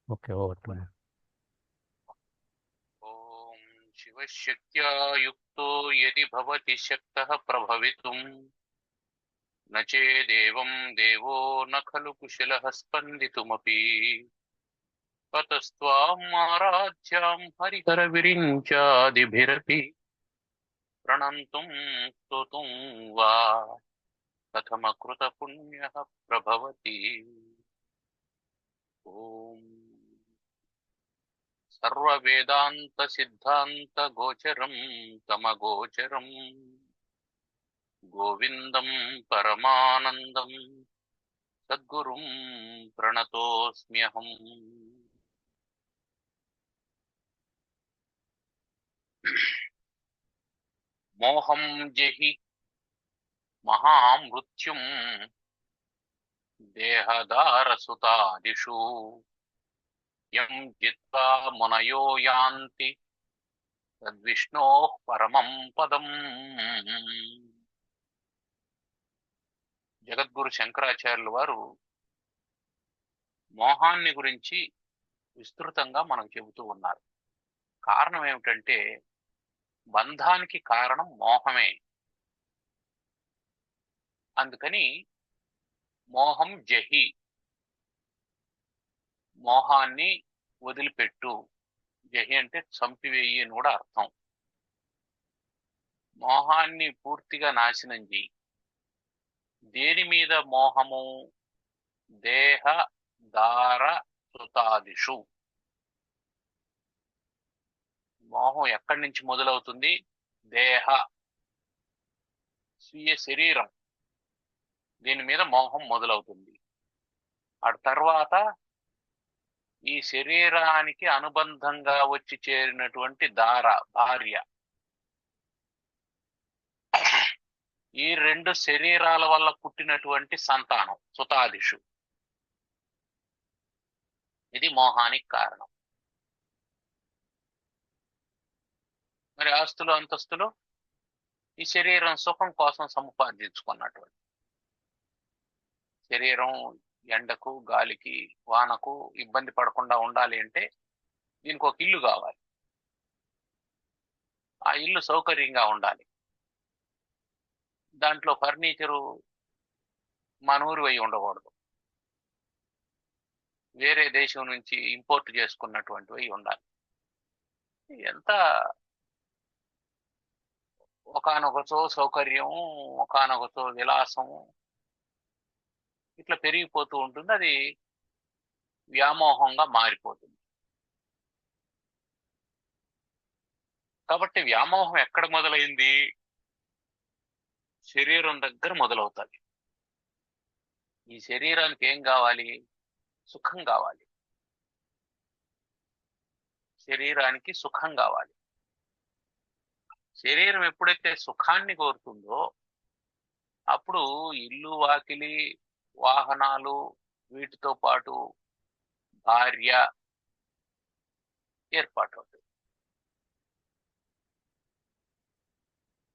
Okay. Over. ఓం శివశక్త్యా యుక్తో యది భవతి శక్తః ప్రభవితుం న చేదేవం దేవో న ఖలు కుశలః స్పందితుమపి తతస్త్వాం ఆరాధ్యాం హరిహర విరించాదిభిరపి ప్రణంతుం స్తుతుం వా కథమకృత పుణ్యః ప్రభవతి. ఓం సర్వ వేదాంత సిద్ధాంత గోచరం తమగోచరం గోవిందం పరమానందం సద్గురుం ప్రణతోస్మ్యహం. మోహం జహి మహామృత్యుం దేహదారసుతాదిషు యం జిత్వా మునయో యాంతి తద్విష్ణోః పరమం పదం. జగద్గురు శంకరాచార్యుల వారు మోహాన్ని గురించి విస్తృతంగా మనకు చెబుతూ ఉన్నారు. కారణం ఏమిటంటే బంధానికి కారణం మోహమే. అందుకని మోహం జహి, మోహాన్ని వదిలిపెట్టు. జహి అంటే చంపివేయి అని కూడా అర్థం. మోహాన్ని పూర్తిగా నాశనం చెయ్యి. దేని మీద మోహము? దేహ దార సుతాదిషు. మోహం ఎక్కడి నుంచి మొదలవుతుంది? దేహ, స్వీయ శరీరం, దీని మీద మోహం మొదలవుతుంది. ఆ తర్వాత ఈ శరీరానికి అనుబంధంగా వచ్చి చేరినటువంటి దార, భార్య, ఈ రెండు శరీరాల వల్ల పుట్టినటువంటి సంతానం సుతాదిషు. ఇది మోహానికి కారణం. మరి ఆస్తులు అంతస్తులు ఈ శరీరం సుఖం కోసం సముపార్జించుకున్నటువంటి. శరీరం ఎండకు గాలికి వానకు ఇబ్బంది పడకుండా ఉండాలి అంటే దీనికి ఒక ఇల్లు కావాలి. ఆ ఇల్లు సౌకర్యంగా ఉండాలి. దాంట్లో ఫర్నిచరు మనూరు అయి ఉండకూడదు, వేరే దేశం నుంచి ఇంపోర్ట్ చేసుకున్నటువంటివి ఉండాలి. ఎంత ఒకానొకచో సౌకర్యం, ఒకానొకచో విలాసం ఇట్లా పెరిగిపోతూ ఉంటుంది. అది వ్యామోహంగా మారిపోతుంది. కాబట్టి వ్యామోహం ఎక్కడ మొదలైంది? శరీరం దగ్గర మొదలవుతుంది. ఈ శరీరానికి ఏం కావాలి? సుఖం కావాలి. శరీరానికి సుఖం కావాలి. శరీరం ఎప్పుడైతే సుఖాన్ని కోరుతుందో అప్పుడు ఇల్లు, వాకిలి, వాహనాలు, వీటితో పాటు భార్య ఏర్పాటు.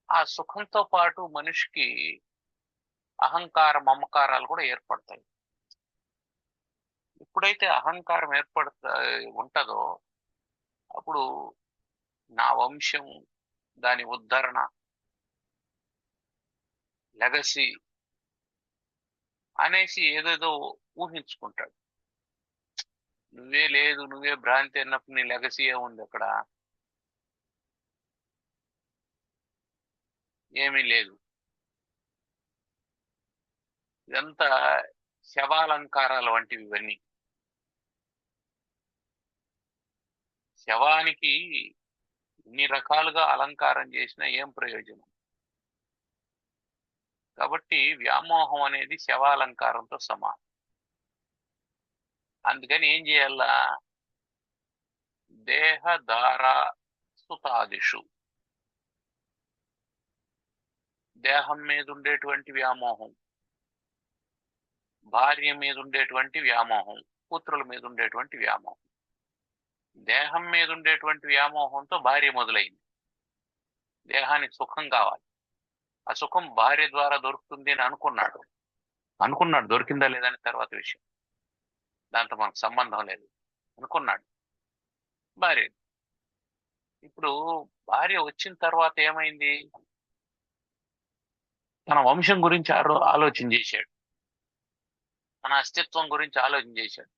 ఆ సుఖంతో పాటు మనిషికి అహంకార మమకారాలు కూడా ఏర్పడతాయి. ఎప్పుడైతే అహంకారం ఉంటుందో అప్పుడు నా వంశం, దాని ఉద్ధరణ, లెగసీ అనేసి ఏదేదో ఊహించుకుంటాడు. నువ్వే లేదు, నువ్వే భ్రాంతి అన్నప్పుడు నీ లెగసీ ఏముంది అక్కడ? ఏమీ లేదు. ఇదంతా శవాలంకారాలు వంటివి. ఇవన్నీ శవానికి ఇన్ని రకాలుగా అలంకారం చేసినా ఏం ప్రయోజనం? కాబట్టి వ్యామోహం అనేది శవాలంకారంతో సమానం. అందుకని ఏం చేయాలా? దేహదార సుతాదిషు, దేహం మీద ఉండేటువంటి వ్యామోహం, భార్య మీద ఉండేటువంటి వ్యామోహం, పుత్రుల మీద ఉండేటువంటి వ్యామోహం. దేహం మీద ఉండేటువంటి వ్యామోహంతో భార్య మొదలైంది. దేహానికి సుఖం కావాలి. ఆ సుఖం భార్య ద్వారా దొరుకుతుంది అని అనుకున్నాడు. దొరికిందా లేదని తర్వాత విషయం. దాంతో మనకు సంబంధం లేదు అనుకున్నాడు భార్య. ఇప్పుడు భార్య వచ్చిన తర్వాత ఏమైంది? తన వంశం గురించి ఆలోచన చేశాడు, తన అస్తిత్వం గురించి ఆలోచన చేశాడు.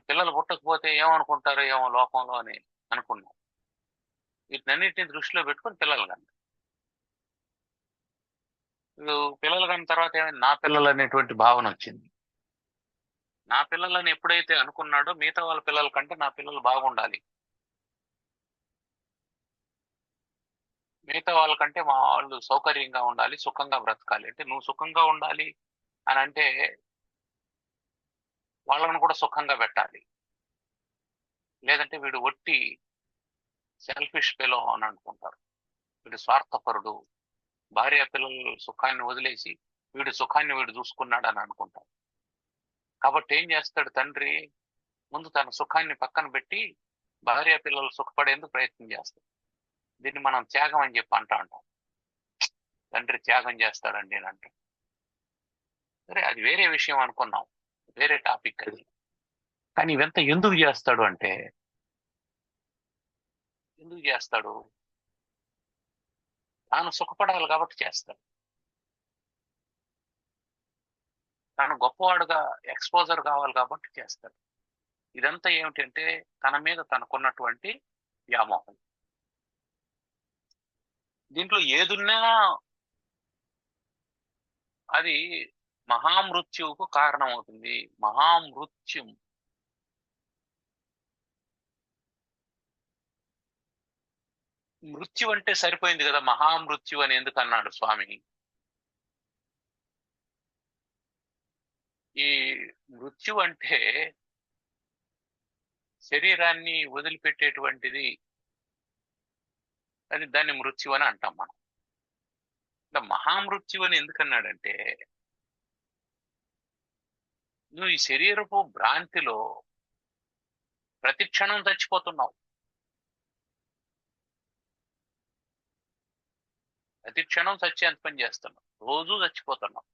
పిల్లలు పుట్టకపోతే ఏమనుకుంటారో ఏమో లోకంలో అని అనుకున్నాం. వీటినన్నిటిని దృష్టిలో పెట్టుకుని పిల్లలు కన్నా. ఇప్పుడు పిల్లలు కన్న తర్వాత ఏమైంది? నా పిల్లలు అనేటువంటి భావన వచ్చింది. నా పిల్లలని ఎప్పుడైతే అనుకున్నాడో మిగతా వాళ్ళ పిల్లల కంటే నా పిల్లలు బాగుండాలి, మిగతా వాళ్ళకంటే మా వాళ్ళు సౌకర్యంగా ఉండాలి, సుఖంగా బ్రతకాలి. అంటే నువ్వు సుఖంగా ఉండాలి అని అంటే వాళ్ళని కూడా సుఖంగా పెట్టాలి. లేదంటే వీడు ఒట్టి సెల్ఫిష్ ఫెలో అని అనుకుంటారు, వీడు స్వార్థపరుడు, భార్య పిల్లల సుఖాన్ని వదిలేసి వీడి సుఖాన్ని వీడు చూసుకున్నాడు అని అనుకుంటారు. కాబట్టి ఏం చేస్తాడు తండ్రి? ముందు తన సుఖాన్ని పక్కన పెట్టి భార్య పిల్లలు సుఖపడేందుకు ప్రయత్నం చేస్తాడు. దీన్ని మనం త్యాగం అని చెప్పి అంటాం. తండ్రి త్యాగం చేస్తాడండి అని అంటాం. సరే, అది వేరే విషయం అనుకున్నాం, వేరే టాపిక్ అది. కానీ ఇవంతా ఎందుకు చేస్తాడు అంటే, ఎందుకు చేస్తాడు? తాను సుఖపడాలి కాబట్టి చేస్తాడు. తాను గొప్పవాడుగా ఎక్స్పోజర్ కావాలి కాబట్టి చేస్తాడు. ఇదంతా ఏమిటంటే తన మీద తనకున్నటువంటి వ్యామోహం. దీంట్లో ఏదున్నా అది మహామృత్యువుకు కారణమవుతుంది. మహామృత్యు మృత్యు అంటే సరిపోయింది కదా, మహామృత్యు అని ఎందుకు అన్నాడు స్వామి? ఈ మృత్యు అంటే శరీరాన్ని వదిలిపెట్టేటువంటిది, అది దాన్ని మృత్యు అని అంటాం మనం. మహామృత్యు అని ఎందుకన్నాడంటే, నువ్వు ఈ శరీరపు భ్రాంతిలో ప్రతి క్షణం చచ్చిపోతున్నావు, ప్రతి క్షణం చచ్చేంత పని చేస్తున్నావు, రోజు చచ్చిపోతున్నావు.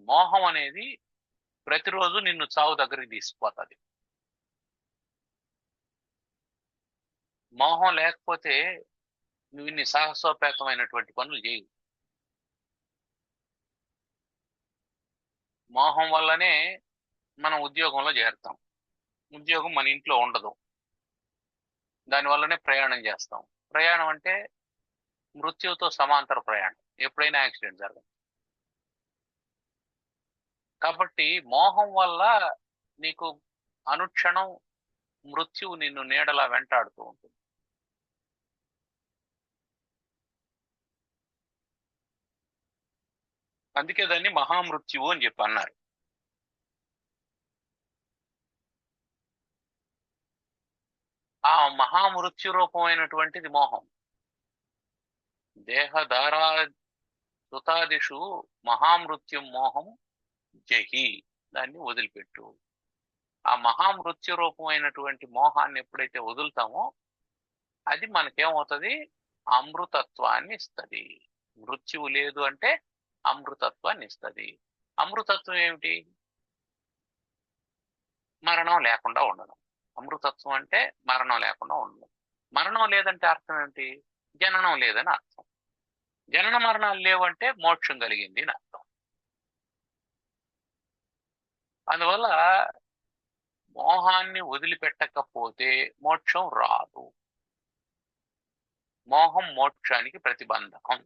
మోహం అనేది ప్రతిరోజు నిన్ను చావు దగ్గరికి తీసుకుపోతుంది. మోహం లేకపోతే నువ్వు ఇన్ని సాహసోపేతమైనటువంటి పనులు చేయవు. మోహం వల్లనే మనం ఉద్యోగంలో చేరుతాం, ఉద్యోగం మన ఇంట్లో ఉండదు, దానివల్లనే ప్రయాణం చేస్తాం. ప్రయాణం అంటే మృత్యువుతో సమాంతర ప్రయాణం, ఎప్పుడైనా యాక్సిడెంట్ జరగదు. కాబట్టి మోహం వల్ల నీకు అనుక్షణం మృత్యువు నిన్ను నీడలా వెంటాడుతూ ఉంటుంది. అందుకే దాన్ని మహామృత్యువు అని చెప్పి అన్నారు. ఆ మహామృత్యు రూపమైనటువంటిది మోహం. దేహధారా సుతాదిషు మహామృత్యు మోహం జహి, దాన్ని వదిలిపెట్టు. ఆ మహామృత్యు రూపమైనటువంటి మోహాన్ని ఎప్పుడైతే వదులుతామో అది మనకేమవుతుంది? అమృతత్వాన్ని ఇస్తుంది. మృత్యువు లేదు అంటే అమృతత్వాన్ని ఇస్తుంది. అమృతత్వం ఏమిటి? మరణం లేకుండా ఉండడం. అమృతత్వం అంటే మరణం లేకుండా ఉండడం. మరణం లేదంటే అర్థం ఏమిటి? జననం లేదని అర్థం. జనన మరణాలు లేవంటే మోక్షం కలిగింది అని అర్థం. అందువల్ల మోహాన్ని వదిలిపెట్టకపోతే మోక్షం రాదు. మోహం మోక్షానికి ప్రతిబంధకం.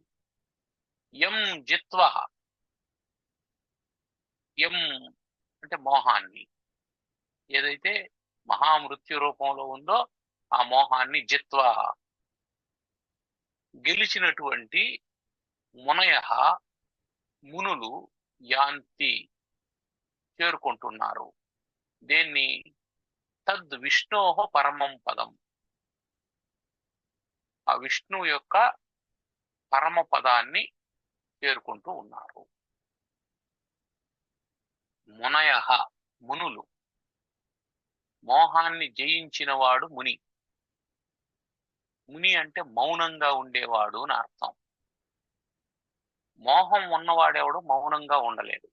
యం జిత్వ, యం అంటే మోహాన్ని, ఏదైతే మహామృత్యు రూపంలో ఉందో ఆ మోహాన్ని జిత్వ, గెలిచినటువంటి మునయ, మునులు యాంతి, చేరుకుంటున్నారు. దేన్ని? తద్ విష్ణోహ పరమం పదం, ఆ విష్ణువు యొక్క పరమ పదాన్ని చేరుకుంటూ ఉన్నారు. మునయ, మునులు. మోహాన్ని జయించిన వాడు ముని. ముని అంటే మౌనంగా ఉండేవాడు అని అర్థం. మోహం ఉన్నవాడెవడు మౌనంగా ఉండలేడు.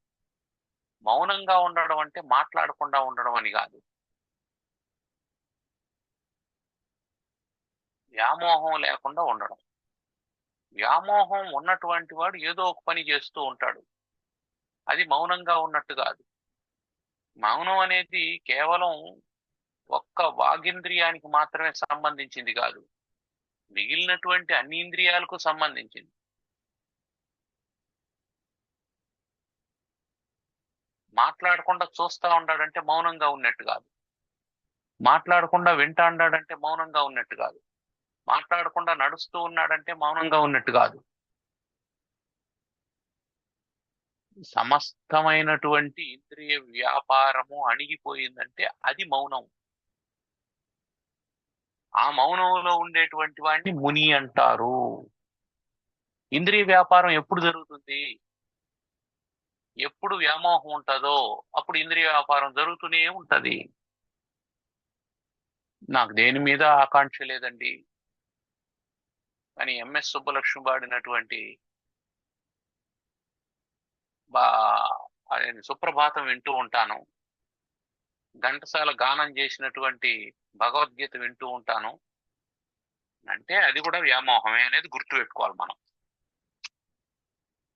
మౌనంగా ఉండడం అంటే మాట్లాడకుండా ఉండడం అని కాదు. వ్యామోహం లేకుండా ఉండడం. వ్యామోహం ఉన్నటువంటి వాడు ఏదో ఒక పని చేస్తూ ఉంటాడు. అది మౌనంగా ఉన్నట్టు కాదు. మౌనం అనేది కేవలం ఒక్క వాగింద్రియానికి మాత్రమే సంబంధించింది కాదు, మిగిలినటువంటి అన్ని ఇంద్రియాలకు సంబంధించింది. మాట్లాడకుండా చూస్తా ఉన్నాడంటే మౌనంగా ఉన్నట్టు కాదు. మాట్లాడకుండా వింటా ఉన్నాడంటే మౌనంగా ఉన్నట్టు కాదు. మాట్లాడకుండా నడుస్తూ ఉన్నాడంటే మౌనంగా ఉన్నట్టు కాదు. సమస్తమైనటువంటి ఇంద్రియ వ్యాపారము అణిగిపోయిందంటే అది మౌనం. ఆ మౌనంలో ఉండేటువంటి వాడిని ముని అంటారు. ఇంద్రియ వ్యాపారం ఎప్పుడు జరుగుతుంది? ఎప్పుడు వ్యామోహం ఉంటుందో అప్పుడు ఇంద్రియ వ్యాపారం జరుగుతూనే ఉంటది. నాకు దేని మీద ఆకాంక్ష లేదండి అని ఎంఎస్ సుబ్బలక్ష్మి పాడినటువంటి బా సుప్రభాతం వింటూ ఉంటాను. ఘంటసాల గానం చేసినటువంటి భగవద్గీత వింటూ ఉంటాను అంటే అది కూడా వ్యామోహమే అనేది గుర్తుపెట్టుకోవాలి మనం.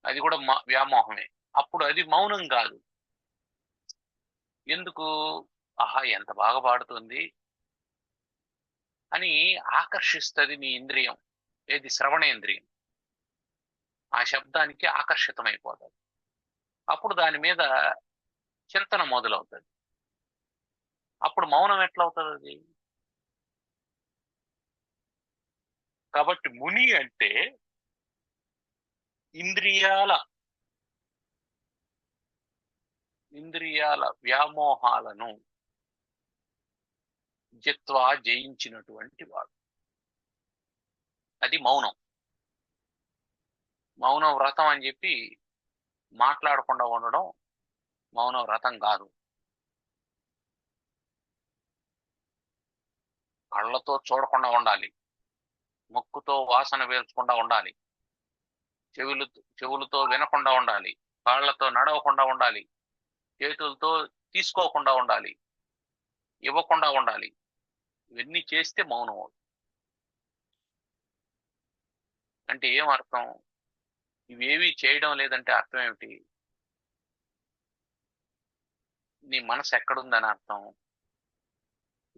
అది కూడా వ్యామోహమే. అప్పుడు అది మౌనం కాదు. ఎందుకు? ఆహా ఎంత బాగా పాడుతుంది అని ఆకర్షిస్తుంది నీ ఇంద్రియం. ఏది? శ్రవణేంద్రియం. ఆ శబ్దానికి ఆకర్షితమైపోతుంది. అప్పుడు దాని మీద చింతన మొదలవుతుంది. అప్పుడు మౌనం ఎట్లా అవుతుంది అది? కాబట్టి ముని అంటే ఇంద్రియాల వ్యామోహాలను జిత్వా జయించినటువంటి వాడు. అది మౌనం. మౌన వ్రతం అని చెప్పి మాట్లాడకుండా ఉండడం మౌన వ్రతం కాదు. కళ్ళతో చూడకుండా ఉండాలి, ముక్కుతో వాసన పీల్చకుండా ఉండాలి, చెవులతో వినకుండా ఉండాలి, కాళ్లతో నడవకుండా ఉండాలి, చేతులతో తీసుకోకుండా ఉండాలి, ఇవ్వకుండా ఉండాలి. ఇవన్నీ చేస్తే మౌనం అవుతుంది. అంటే ఏం అర్థం? ఇవేవి చేయడం లేదంటే అర్థం ఏమిటి? నీ మనసు ఎక్కడుందని అర్థం.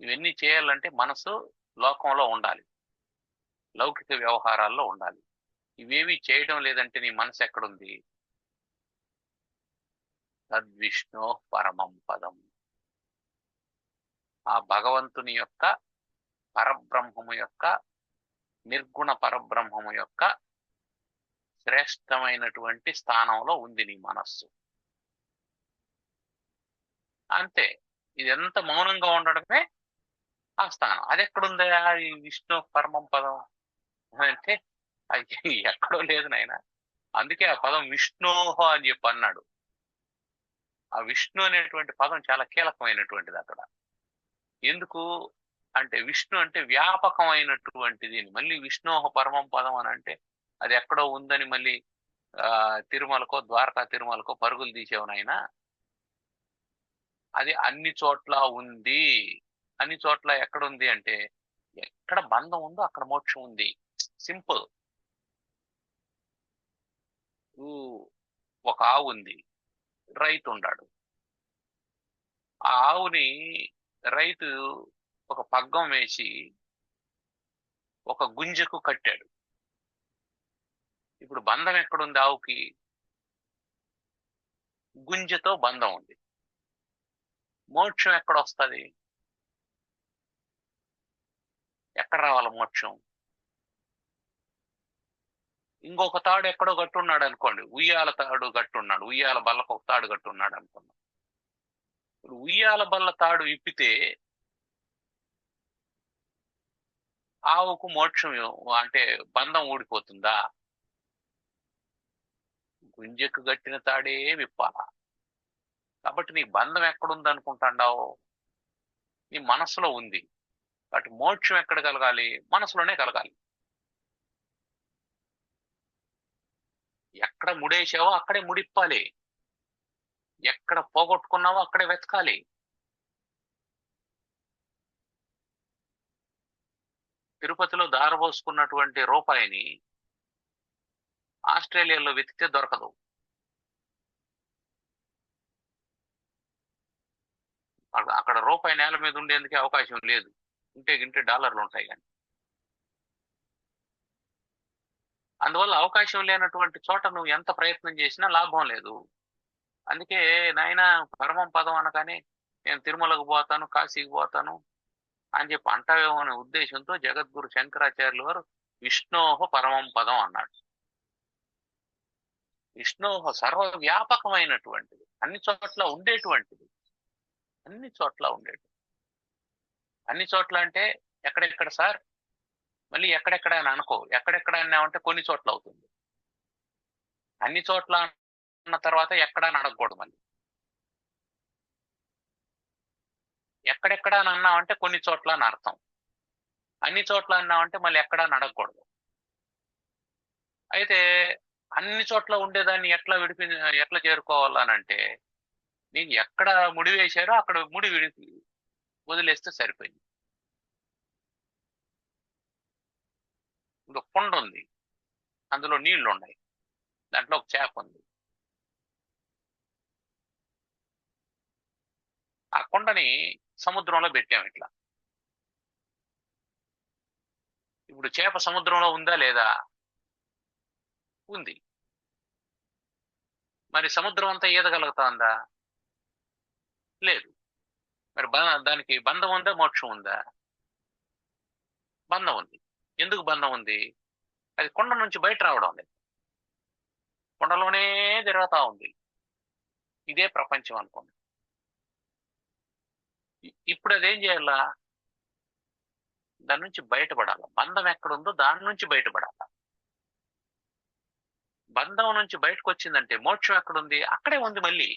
ఇవన్నీ చేయాలంటే మనసు లోకంలో ఉండాలి, లౌకిక వ్యవహారాల్లో ఉండాలి. ఇవేవి చేయడం లేదంటే నీ మనసు ఎక్కడుంది? తద్విష్ణో పరమం పదం. ఆ భగవంతుని యొక్క పరబ్రహ్మము యొక్క నిర్గుణ పరబ్రహ్మము యొక్క శ్రేష్టమైనటువంటి స్థానంలో ఉంది నీ మనస్సు. అంతే. ఇదంతా మౌనంగా ఉండడమే ఆ స్థానం. అది ఎక్కడుందా ఈ విష్ణు పరమం పదం అంటే అది ఎక్కడో లేదు నాయన. అందుకే ఆ పదం విష్ణోహ అని చెప్పి అన్నాడు. ఆ విష్ణు అనేటువంటి పదం చాలా కీలకమైనటువంటిది అక్కడ. ఎందుకు అంటే విష్ణు అంటే వ్యాపకమైనటువంటిది. మళ్ళీ విష్ణోహ పరమం పదం అని అంటే అది ఎక్కడో ఉందని మళ్ళీ తిరుమలకో ద్వారకా తిరుమలకో పరుగులు తీసేవనైనా అది అన్ని చోట్ల ఉంది. అన్ని చోట్ల ఎక్కడ ఉంది అంటే ఎక్కడ బంధం ఉందో అక్కడ మోక్షం ఉంది. సింపుల్. ఒక ఆవు ఉంది, రైతు ఉన్నాడు. ఆ ఆవుని రైతు ఒక పగ్గం వేసి ఒక గుంజకు కట్టాడు. ఇప్పుడు బంధం ఎక్కడుంది ఆవుకి? గుంజతో బంధం ఉంది. మోక్షం ఎక్కడ వస్తుంది? ఎక్కడ రావాలి మోక్షం? ఇంకొక తాడు ఎక్కడో గట్టున్నాడు అనుకోండి, ఉయ్యాల తాడు గట్టున్నాడు, ఉయ్యాల బల్లకు ఒక తాడు గట్టున్నాడు అనుకున్నాం. ఇప్పుడు ఉయ్యాల బల్ల తాడు ఇప్పితే ఆవుకు మోక్షం అంటే బంధం ఊడిపోతుందా? గుంజకు గట్టిన తాడే విప్పాల. కాబట్టి నీ బంధం ఎక్కడుంది అనుకుంటాండావు? నీ మనసులో ఉంది. కాబట్టి మోక్షం ఎక్కడ కలగాలి? మనసులోనే కలగాలి. ఎక్కడ ఎక్కడ ముడేసావో అక్కడే ముడిప్పాలి, ఎక్కడ పోగొట్టుకున్నావో అక్కడే వెతకాలి. తిరుపతిలో దారబోసుకున్నటువంటి రూపాయిని ఆస్ట్రేలియాలో వెతికితే దొరకదు. అక్కడ రూపాయి నేల మీద ఉండేందుకే అవకాశం లేదు. ఉంటే గింటే డాలర్లు ఉంటాయి కానీ. అందువల్ల అవకాశం లేనటువంటి చోట నువ్వు ఎంత ప్రయత్నం చేసినా లాభం లేదు. అందుకే నాయన పరమం పదం అనగానే నేను తిరుమలకు పోతాను, కాశీకి పోతాను అని చెప్పి అంటావేమో అనే ఉద్దేశంతో జగద్గురు శంకరాచార్యుల వారు విష్ణోహ పరమం పదం అన్నాడు. విష్ణోహ సర్వవ్యాపకమైనటువంటిది, అన్ని చోట్ల ఉండేటువంటిది, అన్ని చోట్ల ఉండేది. అన్ని చోట్ల అంటే ఎక్కడెక్కడ సార్? మళ్ళీ ఎక్కడెక్కడ అని అనుకో. ఎక్కడెక్కడ అన్నామంటే కొన్ని చోట్ల అవుతుంది. అన్ని చోట్ల అన్న తర్వాత ఎక్కడా అని అడగకూడదు. మళ్ళీ ఎక్కడెక్కడ అని అన్నామంటే కొన్ని చోట్ల అని అర్థం. అన్ని చోట్ల అన్నామంటే మళ్ళీ ఎక్కడా అని అడగకూడదు. అయితే అన్ని చోట్ల ఉండేదాన్ని ఎట్లా చేరుకోవాలనంటే, నీకు ఎక్కడ ముడి వేశారో అక్కడ ముడి వదిలేస్తే సరిపోయింది. ఇంకొక కొండ ఉంది, అందులో నీళ్లు ఉన్నాయి, దాంట్లో ఒక చేప ఉంది. ఆ కొండని సముద్రంలో పెట్టాము ఇట్లా. ఇప్పుడు చేప సముద్రంలో ఉందా లేదా? ఉంది. మరి సముద్రం అంతా ఈదగలుగుతుందా? లేదు. మరి దానికి బంధం ఉందా, మోక్షం ఉందా? బంధం ఉంది. ఎందుకు బంధం ఉంది? అది కొండ నుంచి బయట రావడం లేదు, కొండలోనే తిరుగుతా ఉంది. ఇదే ప్రపంచం అనుకోండి. ఇప్పుడు అదేం చేయాలా? దాని నుంచి బయటపడాల. బంధం ఎక్కడుందో దాని నుంచి బయటపడాల. బంధం నుంచి బయటకు వచ్చిందంటే మోక్షం ఎక్కడుంది? అక్కడే ఉంది. మళ్ళీ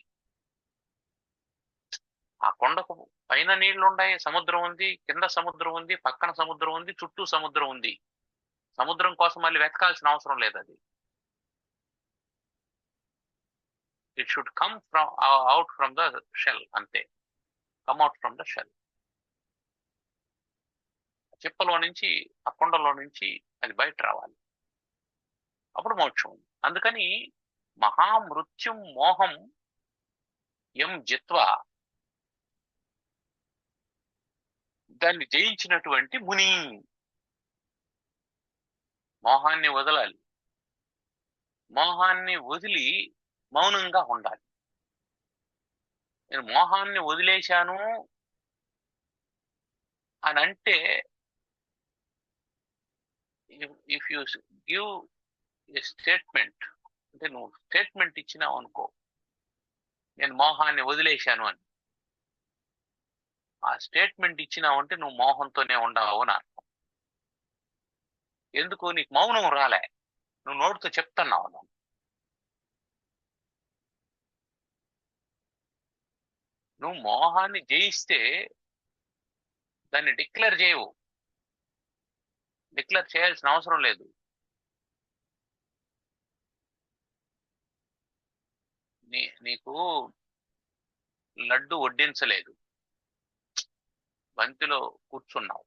ఆ కొండకు పైన నీళ్లు ఉన్నాయి, సముద్రం ఉంది, కింద సముద్రం ఉంది, పక్కన సముద్రం ఉంది, చుట్టూ సముద్రం ఉంది. సముద్రం కోసం మళ్ళీ వెతకాల్సిన అవసరం లేదు. అది it should come from out from the shell. అంతే, come out from the shell. చిప్పలో నుంచి, ఆ కొండలో నుంచి అది బయట రావాలి. అప్పుడు మోక్షం. అందుకని మహామృత్యుం మోహం ఎం జిత్వా, దాన్ని జయించినటువంటి ముని. మోహాన్ని వదలాలి. మోహాన్ని వదిలి మౌనంగా ఉండాలి. నేను మోహాన్ని వదిలేశాను అని అంటే, if you give a statement, అంటే నువ్వు స్టేట్మెంట్ ఇచ్చినావు అనుకో, నేను మోహాన్ని వదిలేశాను అని, ఆ స్టేట్మెంట్ ఇచ్చినావు అంటే నువ్వు మోహంతోనే ఉండవు అని అర్థం. ఎందుకు? నీకు మౌనం రాలే, నువ్వు నోటితో చెప్తున్నావు. నువ్వు మోహాన్ని జయిస్తే దాన్ని డిక్లేర్ చేయవు. డిక్లేర్ చేయాల్సిన అవసరం లేదు. నీకు లడ్డు వడ్డించలేదు, బంతిలో కూర్చున్నావు,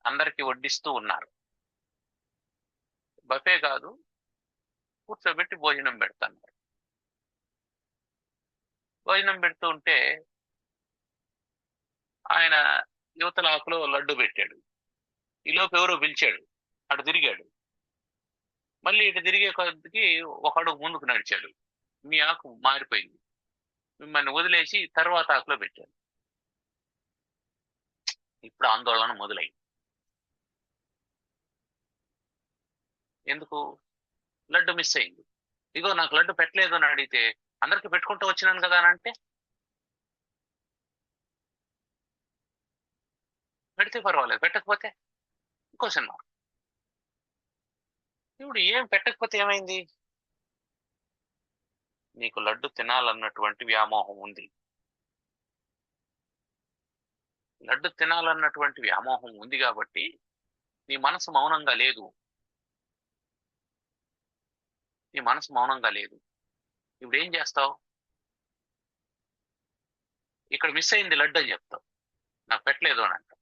అందరికి వడ్డిస్తూ ఉన్నారు. బఫే కాదు, కూర్చోబెట్టి భోజనం పెడతాన్నారు. భోజనం పెడుతూ ఉంటే ఆయన యువతల ఆకులో లడ్డు పెట్టాడు. ఈలోపు ఎవరో పిలిచాడు, అటు తిరిగాడు. మళ్ళీ ఇటు తిరిగే కొద్దికి ఒక అడుగు ముందుకు నడిచాడు. మీ ఆకు మారిపోయింది, మిమ్మల్ని వదిలేసి తర్వాత ఆకులో పెట్టాడు. ఇప్పుడు ఆందోళన మొదలైంది. ఎందుకు? లడ్డు మిస్ అయింది. ఇగో నాకు లడ్డు పెట్టలేదు అని అడిగితే, అందరికి పెట్టుకుంటూ వచ్చినాను కదా అని అంటే, పెడితే పర్వాలేదు, పెట్టకపోతే ఇంకో సినిమా. ఇప్పుడు ఏం పెట్టకపోతే ఏమైంది? నీకు లడ్డు తినాలన్నటువంటి వ్యామోహం ఉంది. లడ్డు తినాలన్నటువంటి వ్యామోహం ఉంది కాబట్టి నీ మనసు మౌనంగా లేదు. నీ మనసు మౌనంగా లేదు. ఇప్పుడు ఏం చేస్తావు? ఇక్కడ మిస్ అయింది లడ్డు అని చెప్తావు. నాకు పెట్టలేదు అని అంటావు.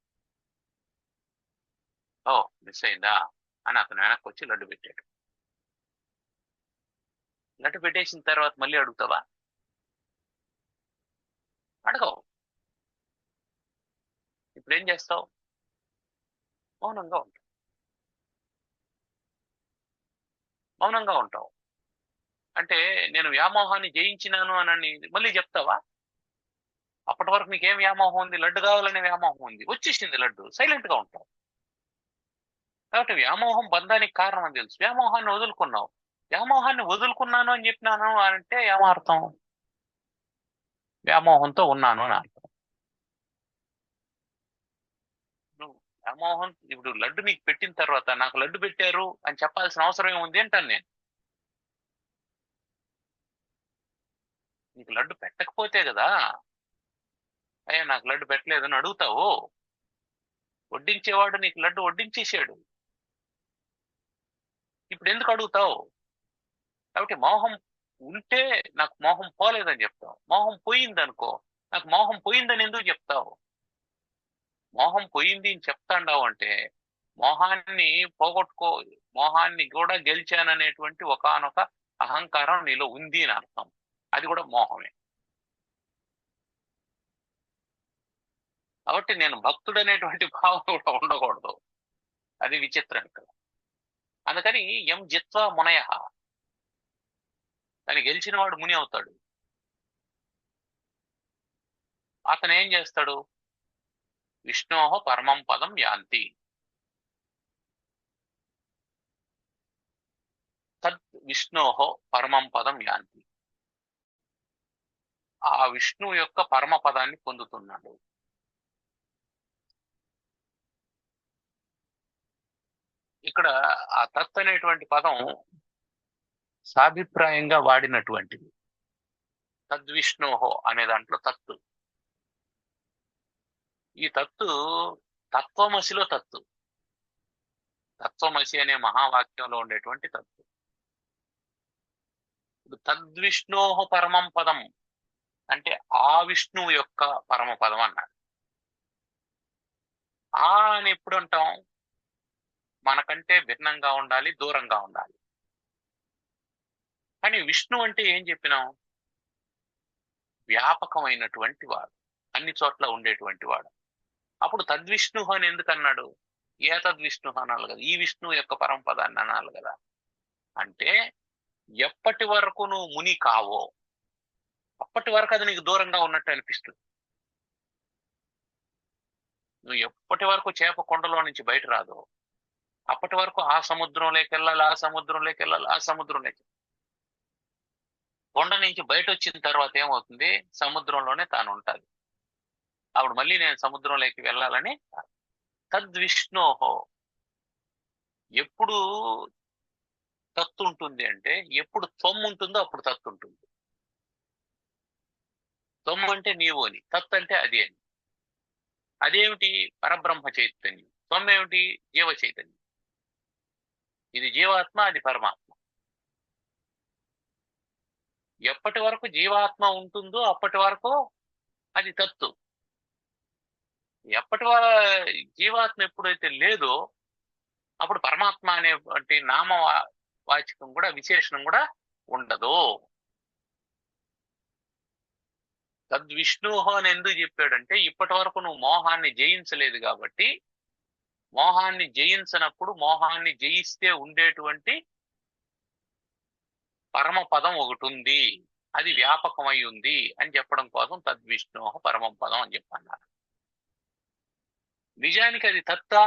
ఓ మిస్ అయిందా అని అతను వెనక్కి వచ్చి లడ్డు పెట్టాడు. లడ్డు పెట్టేసిన తర్వాత మళ్ళీ అడుగుతావా? అడగవు. ఇప్పుడు ఏం చేస్తావు? మౌనంగా ఉంటావు. మౌనంగా ఉంటావు అంటే నేను వ్యామోహాన్ని జయించినాను అని మళ్ళీ చెప్తావా? అప్పటి వరకు నీకేం వ్యామోహం ఉంది? లడ్డు కావాలనే వ్యామోహం ఉంది, వచ్చేసింది లడ్డు, సైలెంట్ గా ఉంటావు. కాబట్టి వ్యామోహం బంధానికి కారణం అని తెలుసు, వ్యామోహాన్ని వదులుకున్నావు. వ్యామోహాన్ని వదులుకున్నాను అని చెప్పినాను అంటే ఏమర్థం? వ్యామోహంతో ఉన్నాను అని అర్థం. నువ్వు వ్యామోహం ఇప్పుడు లడ్డు నీకు పెట్టిన తర్వాత నాకు లడ్డు పెట్టారు అని చెప్పాల్సిన అవసరం ఏముంది అంటాను నేను. నీకు లడ్డు పెట్టకపోతే కదా అయ్యా నాకు లడ్డు పెట్టలేదని అడుగుతావు. వడ్డించేవాడు నీకు లడ్డు వడ్డించేసాడు, ఇప్పుడు ఎందుకు అడుగుతావు? కాబట్టి మోహం ఉంటే నాకు మోహం పోలేదని చెప్తావు. మోహం పోయింది అనుకో, నాకు మోహం పోయిందని ఎందుకు చెప్తావు? మోహం పోయింది అని చెప్తాండావు అంటే మోహాన్ని పోగొట్టుకో, మోహాన్ని కూడా గెలిచాననేటువంటి ఒకానొక అహంకారం నీలో ఉంది అని అర్థం. అది కూడా మోహమే. కాబట్టి నేను భక్తుడు అనేటువంటి భావం కూడా ఉండకూడదు. అది విచిత్రం ఇక్కడ. అందుకని ఎం జిత్వా మునయ, దాన్ని గెలిచిన వాడు ముని అవుతాడు. అతను ఏం చేస్తాడు? విష్ణోహ పరమం పదం యాంతి, తద్ విష్ణోహో పరమం పదం యాంతి, ఆ విష్ణువు యొక్క పరమ పదాన్ని పొందుతున్నాడు. ఇక్కడ ఆ తత్ అనేటువంటి పదం సాభిప్రాయంగా వాడినటువంటిది. తద్విష్ణోహో అనే దాంట్లో తత్తు, ఈ తత్తు తత్వమసిలో తత్తు, తత్వమసి అనే మహావాక్యంలో ఉండేటువంటి తత్తు. తద్విష్ణోహ పరమం పదం అంటే ఆ విష్ణువు యొక్క పరమ పదం అన్నాడు. ఆ అని ఎప్పుడు అంటాం? మనకంటే భిన్నంగా ఉండాలి, దూరంగా ఉండాలి. కానీ విష్ణు అంటే ఏం చెప్పినాం? వ్యాపకమైనటువంటి వాడు, అన్ని చోట్ల ఉండేటువంటి వాడు. అప్పుడు తద్విష్ణు అని ఎందుకు అన్నాడు? ఏ తద్విష్ణు అనాలి కదా, ఈ విష్ణువు యొక్క పరమపదాన్ని అనాలి కదా. అంటే ఎప్పటి వరకు నువ్వు ముని కావో అప్పటి వరకు అది నీకు దూరంగా ఉన్నట్టు అనిపిస్తుంది. నువ్వు ఎప్పటి వరకు చేప కొండలో నుంచి బయట రాదో అప్పటి వరకు ఆ సముద్రంలోకి వెళ్ళాలి, ఆ సముద్రంలోకి వెళ్ళాలి, ఆ సముద్రంలోకి. కొండ నుంచి బయట వచ్చిన తర్వాత ఏమవుతుంది? సముద్రంలోనే తాను ఉంటుంది. అప్పుడు మళ్ళీ నేను సముద్రంలోకి వెళ్ళాలని. తద్విష్ణోహో, ఎప్పుడు తత్తు ఉంటుంది అంటే ఎప్పుడు త్వమ్ ఉంటుందో అప్పుడు తత్తు ఉంటుంది. త్వమ్ అంటే నీవు అని, తత్ అంటే అది అని. అదేమిటి? పరబ్రహ్మ చైతన్యం. త్వం ఏమిటి? జీవ చైతన్యం. ఇది జీవాత్మ, అది పరమాత్మ. ఎప్పటి వరకు జీవాత్మ ఉంటుందో అప్పటి వరకు అది తత్తు. ఎప్పటి జీవాత్మ ఎప్పుడైతే లేదో అప్పుడు పరమాత్మ అనేటువంటి నామ వాచకం కూడా, విశేషణం కూడా ఉండదు. తద్విష్ణుహో అని ఎందుకు చెప్పాడంటే ఇప్పటి వరకు నువ్వు మోహాన్ని జయించలేదు కాబట్టి, మోహాన్ని జయించినప్పుడు మోహాన్ని జయిస్తే ఉండేటువంటి పరమ పదం ఒకటి ఉంది, అది వ్యాపకమై ఉంది అని చెప్పడం కోసం తద్విష్ణోహ పరమం పదం అని చెప్పన్నారు. నిజానికి అది తత్తా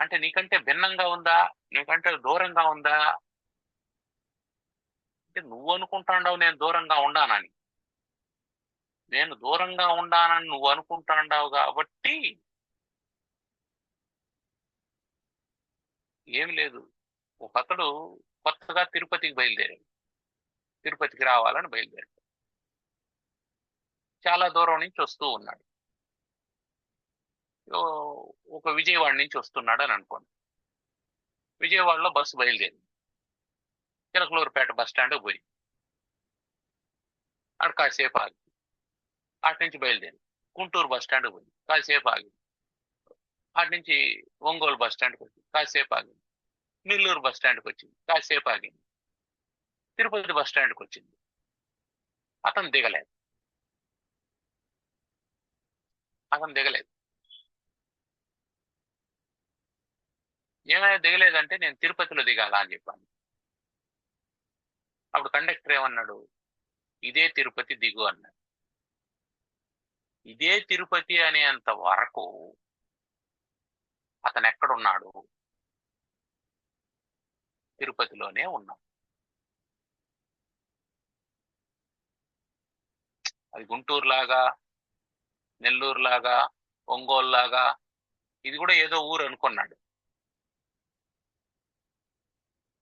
అంటే నీకంటే భిన్నంగా ఉందా, నీకంటే దూరంగా ఉందా అంటే నువ్వు అనుకుంటాండావు నేను దూరంగా ఉండానని. నేను దూరంగా ఉండానని నువ్వు అనుకుంటాండావు కాబట్టి ఏమి లేదు. ఒకతడు కొత్తగా తిరుపతికి బయలుదేరాడు, తిరుపతికి రావాలని బయలుదేరాడు. చాలా దూరం నుంచి వస్తూ ఉన్నాడు. ఒక విజయవాడ నుంచి వస్తున్నాడు అని అనుకోండి. విజయవాడలో బస్సు బయలుదేరింది. చిలకలూరుపేట బస్ స్టాండ్ పోయి అక్కడ కాసేపు ఆగి అటు నుంచి బయలుదేరి గుంటూరు బస్ స్టాండ్ పోయి కాసేపు ఆగి అటు నుంచి ఒంగోలు బస్ స్టాండ్కి వచ్చి కాసేపు ఆగింది, నెల్లూరు బస్ స్టాండ్కి వచ్చింది, కాసేపు ఆగింది, తిరుపతి బస్ స్టాండ్కి వచ్చింది. అతను దిగలేదు. ఏమైనా దిగలేదంటే నేను తిరుపతిలో దిగాల అని చెప్పాను. అప్పుడు కండక్టర్ ఏమన్నాడు, ఇదే తిరుపతి దిగు అన్నాడు. ఇదే తిరుపతి అనేంత వరకు అతను ఎక్కడున్నాడు? తిరుపతిలోనే ఉన్నాడు. అది గుంటూరు లాగా, నెల్లూరు లాగా, ఒంగోలు లాగా, ఇది కూడా ఏదో ఊరు అనుకున్నాడు.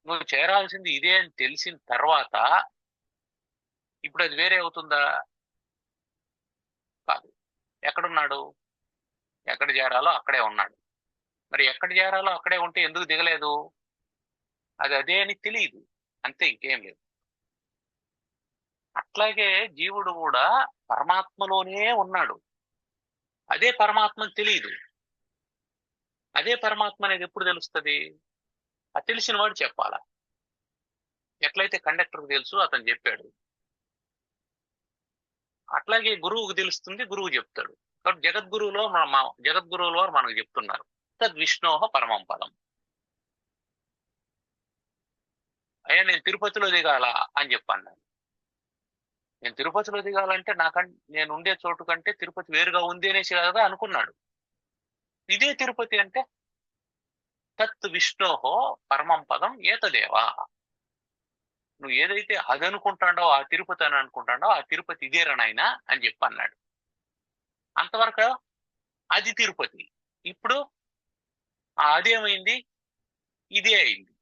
నువ్వు చేరాల్సింది ఇదే అని తెలిసిన తర్వాత ఇప్పుడు అది వేరే అవుతుందా? కాదు. ఎక్కడున్నాడు? ఎక్కడ చేరాలో అక్కడే ఉన్నాడు. మరి ఎక్కడ చేరాలో అక్కడే ఉంటే ఎందుకు దిగలేదు? అది అదే అని తెలియదు, అంతే, ఇంకేం లేదు. అట్లాగే జీవుడు కూడా పరమాత్మలోనే ఉన్నాడు, అదే పరమాత్మ తెలియదు. అదే పరమాత్మ అనేది ఎప్పుడు తెలుస్తుంది? అది తెలిసిన వాడు చెప్పాలా. ఎట్లయితే కండక్టర్కి తెలుసు, అతను చెప్పాడు, అట్లాగే గురువుకు తెలుస్తుంది, గురువు చెప్తాడు. కాబట్టి జగద్గురువుల వారు మనకు చెప్తున్నారు, తద్విష్ణోహ పరమం పదం. అయ్యా నేను తిరుపతిలో దిగాల అని చెప్పాను. నేను తిరుపతిలో దిగాలంటే నేను ఉండే చోటు కంటే తిరుపతి వేరుగా ఉంది అనేసి కదా అనుకున్నాడు. ఇదే తిరుపతి అంటే తత్ విష్ణోహో పరమం పదం ఏతదేవా. నువ్వు ఏదైతే అది అనుకుంటాడో ఆ తిరుపతి అని అనుకుంటాడో ఆ తిరుపతి ఇదేరా నాయనా అని చెప్పి అన్నాడు. అంతవరకు అది తిరుపతి. ఇప్పుడు అదేమైంది? ఇదే అయింది.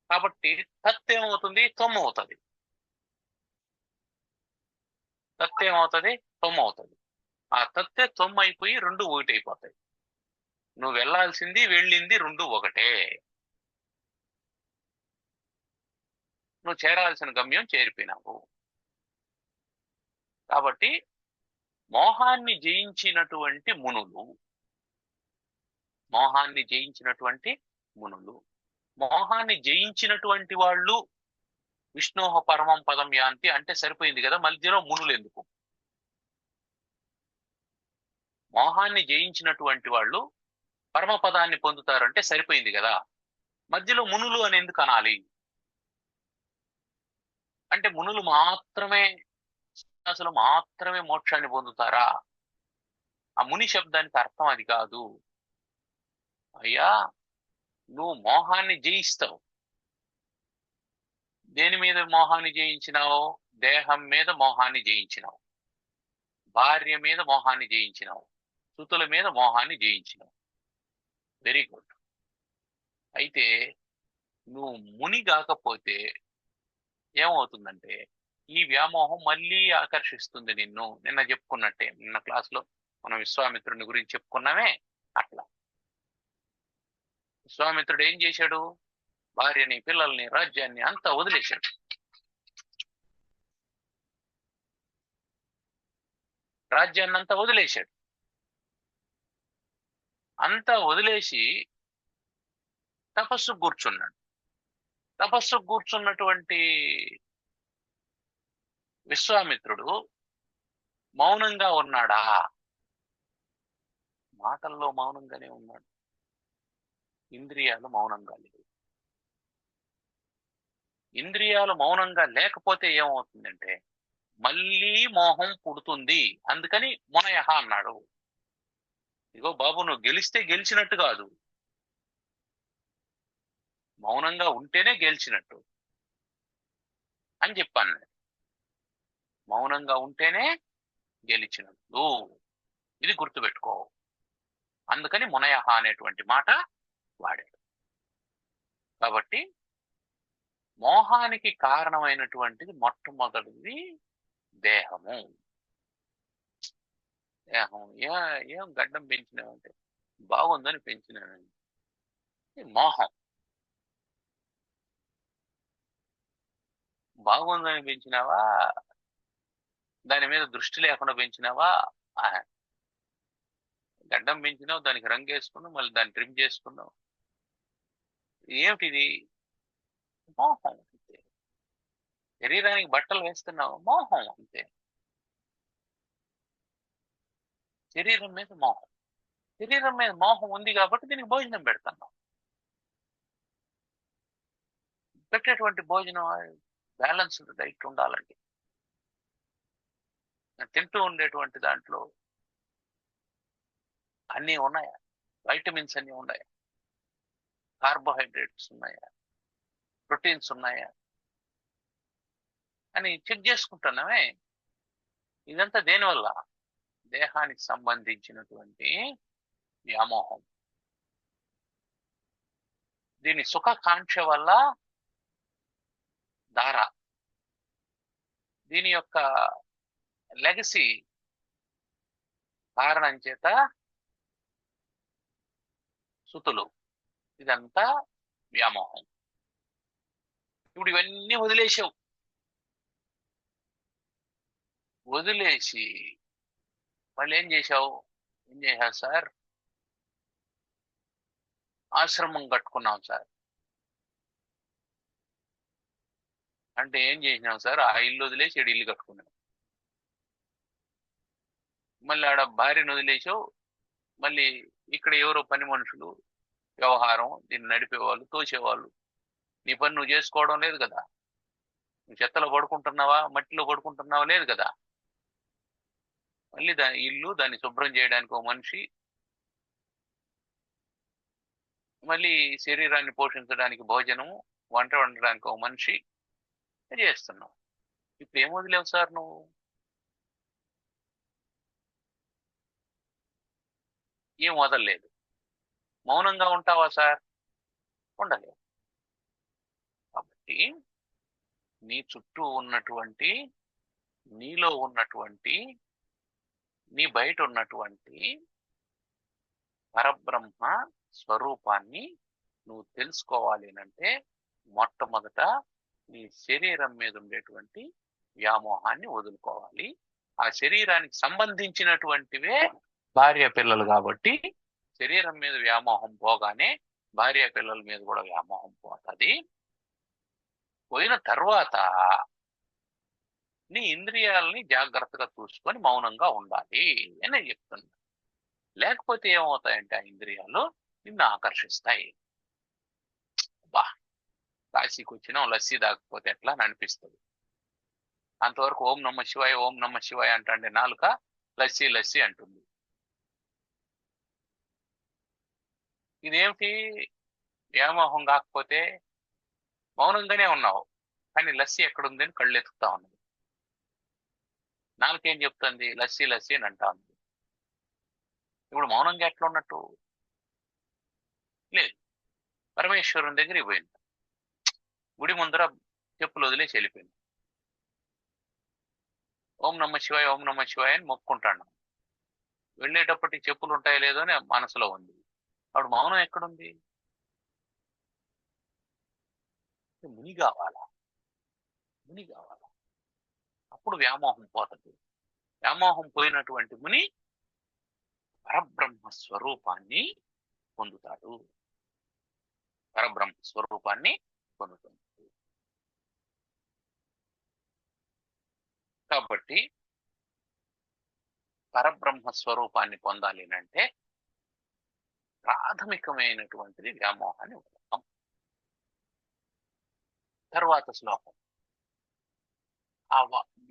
కాబట్టి తత్ ఏమవుతుంది? తొమ్మ అవుతుంది. తత్ ఏమవుతుంది? తొమ్మ అవుతుంది. ఆ తత్తే తొమ్మ అయిపోయి రెండు ఒకటి అయిపోతాయి. నువ్వు వెళ్ళాల్సింది వెళ్ళింది రెండు ఒకటే. నువ్వు చేరాల్సిన గమ్యం చేరిపోయినావు. కాబట్టి మోహాన్ని జయించినటువంటి మునులు, మోహాన్ని జయించినటువంటి వాళ్ళు విష్ణోహ పరమం పదం యాంతి అంటే సరిపోయింది కదా, మధ్యలో మునులు ఎందుకు? మోహాన్ని జయించినటువంటి వాళ్ళు పరమపదాన్ని పొందుతారంటే సరిపోయింది కదా, మధ్యలో మునులు అని ఎందుకు అనాలి? అంటే మునులు మాత్రమే, అసలు మాత్రమే మోక్షాన్ని పొందుతారా? ఆ ముని శబ్దానికి అర్థం అది కాదు. అయ్యా నువ్వు మోహాన్ని జయిస్తావు. దేని మీద మోహాన్ని జయించినావు? దేహం మీద మోహాన్ని జయించినావు, భార్య మీద మోహాన్ని జయించినావు, సుతుల మీద మోహాన్ని జయించినావు. Very good. అయితే నువ్వు ముని కాకపోతే ఏమవుతుందంటే ఈ వ్యామోహం మళ్ళీ ఆకర్షిస్తుంది నిన్ను. నిన్న చెప్పుకున్నట్టే, నిన్న క్లాసులో మనం విశ్వామిత్రుని గురించి చెప్పుకున్నామే. అట్లా విశ్వామిత్రుడు ఏం చేశాడు? భార్యని, పిల్లల్ని, రాజ్యాన్ని అంతా వదిలేశాడు. రాజ్యాన్ని అంతా వదిలేశాడు. అంతా వదిలేసి తపస్సు కూర్చున్నాడు. తపస్సు కూర్చున్నటువంటి విశ్వామిత్రుడు మౌనంగా ఉన్నాడా? మాటల్లో మౌనంగానే ఉన్నాడు, ఇంద్రియాలు మౌనంగా లేవు. ఇంద్రియాలు మౌనంగా లేకపోతే ఏమవుతుందంటే మళ్ళీ మోహం పుడుతుంది. అందుకని మునయహ అన్నాడు. ఇగో బాబు, నువ్వు గెలిస్తే గెలిచినట్టు కాదు, మౌనంగా ఉంటేనే గెలిచినట్టు అని చెప్పాను. మౌనంగా ఉంటేనే గెలిచినట్టు, ఇది గుర్తుపెట్టుకో. అందుకని మునయహ అనేటువంటి మాట వాడాడు. కాబట్టి మోహానికి కారణమైనటువంటిది మొట్టమొదటిది దేహము. దేహం ఏం గడ్డం పెంచినావంటే బాగుందని పెంచినానండి. మోహం. బాగుందని పెంచినావా, దాని మీద దృష్టి లేకుండా పెంచినావా? ఆ, గడ్డం పెంచినావు, దానికి రంగు వేసుకున్నావు, మళ్ళీ దాన్ని ట్రిమ్ చేసుకున్నావు. ఏమిటిది? మోహం అంతే. శరీరానికి బట్టలు వేస్తున్నావు, మోహం అంతే. శరీరం మీద మోహం. శరీరం మీద మోహం ఉంది కాబట్టి దీనికి భోజనం పెడుతున్నాం. పెట్టేటువంటి భోజనం బ్యాలెన్స్డ్ డైట్ ఉండాలండి. తింటూ ఉండేటువంటి దాంట్లో అన్నీ ఉన్నాయా? వైటమిన్స్ అన్నీ ఉన్నాయా? కార్బోహైడ్రేట్స్ ఉన్నాయా? ప్రోటీన్స్ ఉన్నాయా అని చెక్ చేసుకుంటున్నామే. ఇదంతా దేనివల్ల? దేహానికి సంబంధించినటువంటి వ్యామోహం. దీని సుఖకాంక్ష వల్ల ధార, దీని యొక్క లెగసీ కారణం చేత సుతులు, ఇదంతా వ్యామోహం. ఇప్పుడు ఇవన్నీ వదిలేసావు. వదిలేసి మళ్ళీ ఏం చేశావు సార్? ఆశ్రమం కట్టుకున్నాం సార్. అంటే ఏం చేసినాం సార్? ఆ ఇల్లు వదిలేసి ఈడ ఇల్లు కట్టుకున్నాం. మళ్ళీ ఆడ భార్యను వదిలేసావు. మళ్ళీ ఇక్కడ ఎవరో పని మనుషులు, వ్యవహారం, దీన్ని నడిపేవాళ్ళు, తోసేవాళ్ళు. నీ పని నువ్వు చేసుకోవడం లేదు కదా. నువ్వు చెత్తలో పడుకుంటున్నావా, మట్టిలో పడుకుంటున్నావా? లేదు కదా. మళ్ళీ దాని ఇల్లు, దాన్ని శుభ్రం చేయడానికి ఒక మనిషి, మళ్ళీ శరీరాన్ని పోషించడానికి భోజనము, వంట వండడానికి ఒక మనిషి చేస్తున్నావు. ఇప్పుడు ఏం వదిలేవు సార్ నువ్వు? ఏం వదలలేదు. మౌనంగా ఉంటావా సార్? ఉండలేవు. కాబట్టి నీ చుట్టూ ఉన్నటువంటి, నీలో ఉన్నటువంటి, నీ బయట ఉన్నటువంటి పరబ్రహ్మ స్వరూపాన్ని నువ్వు తెలుసుకోవాలి అంటే మొట్టమొదట నీ శరీరం మీద ఉండేటువంటి వ్యామోహాన్ని వదులుకోవాలి. ఆ శరీరానికి సంబంధించినటువంటివే భార్య పిల్లలు కాబట్టి శరీరం మీద వ్యామోహం పోగానే భార్య పిల్లల మీద కూడా వ్యామోహం పోతుంది. పోయిన తర్వాత నీ ఇంద్రియాలని జాగ్రత్తగా చూసుకొని మౌనంగా ఉండాలి అని చెప్తున్నా. లేకపోతే ఏమవుతాయంటే ఆ ఇంద్రియాలు నిన్ను ఆకర్షిస్తాయి. బా, కాశీకి వచ్చినాం, లస్సీ దాకపోతే ఎట్లా అని అనిపిస్తుంది. అంతవరకు ఓం నమ శివాయ, ఓం నమ శివాయ అంటే నాలుక లస్సీ లస్సీ అంటుంది. ఇదేమిటి? వ్యామోహం కాకపోతే మౌనంగానే ఉన్నావు, కానీ లస్సీ ఎక్కడుందని కళ్ళు ఎత్తుకుతా ఉన్నది. నాలుకేం చెప్తుంది? లస్సీ లస్సీ అని అంటా ఉంది. ఇప్పుడు మౌనంగా ఎట్లా ఉన్నట్టు? లేదు. పరమేశ్వరుని దగ్గరికి పోయింది, గుడి ముందర చెప్పులు వదిలేసి వెళ్ళిపోయింది. ఓం నమ శివాయ, ఓం నమ శివాయ అని మొక్కుంటాను. వెళ్ళేటప్పటికి చెప్పులు ఉంటాయో లేదో అని మనసులో ఉంది. అప్పుడు మౌనం ఎక్కడుంది? ముని కావాలా? ముని కావాలా? అప్పుడు వ్యామోహం పోతుంది. వ్యామోహం పోయినటువంటి ముని పరబ్రహ్మ స్వరూపాన్ని పొందుతాడు. పరబ్రహ్మ స్వరూపాన్ని పొందుతుంది. కాబట్టి పరబ్రహ్మ స్వరూపాన్ని పొందాలి అంటే ప్రాథమికమైనటువంటిది వ్యామోహాన్ని వదలడం. తర్వాత శ్లోకం, ఆ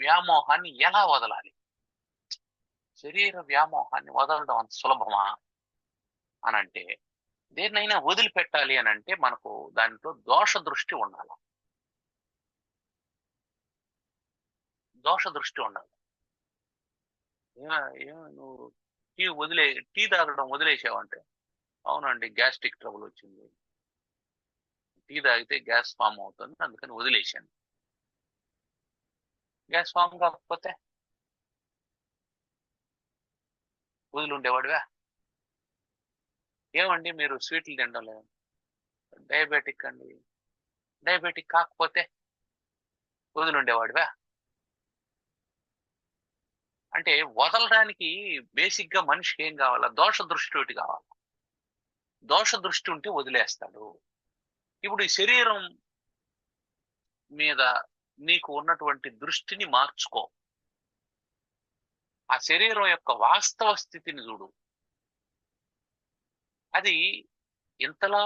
వ్యామోహాన్ని ఎలా వదలాలి? శరీర వ్యామోహాన్ని వదలడం అంత సులభమా అని అంటే, దేన్నైనా వదిలిపెట్టాలి అని అంటే మనకు దాంట్లో దోష దృష్టి ఉండాలి. దోష దృష్టి ఉండాలి. నువ్వు టీ తాగడం వదిలేసావంటే, అవునండి గ్యాస్ట్రిక్ ట్రబుల్ వచ్చింది, టీ తాగితే గ్యాస్ ఫామ్ అవుతుంది, అందుకని వదిలేశాను. గ్యాస్ ఫామ్ కాకపోతే వదిలిండేవాడివా? ఏమండి మీరు స్వీట్లు తినడం లేదు, డయాబెటిక్ అండి. డయాబెటిక్ కాకపోతే వదిలిండేవాడివా? అంటే వదలడానికి బేసిక్ గా మనిషికి ఏం కావాలా? దోష దృష్టి ఒకటి కావాలి. దోష దృష్టి ఉంటే వదిలేస్తాడు. ఇప్పుడు ఈ శరీరం మీద నీకు ఉన్నటువంటి దృష్టిని మార్చుకో. ఆ శరీరం యొక్క వాస్తవ స్థితిని చూడు. అది ఇంతలా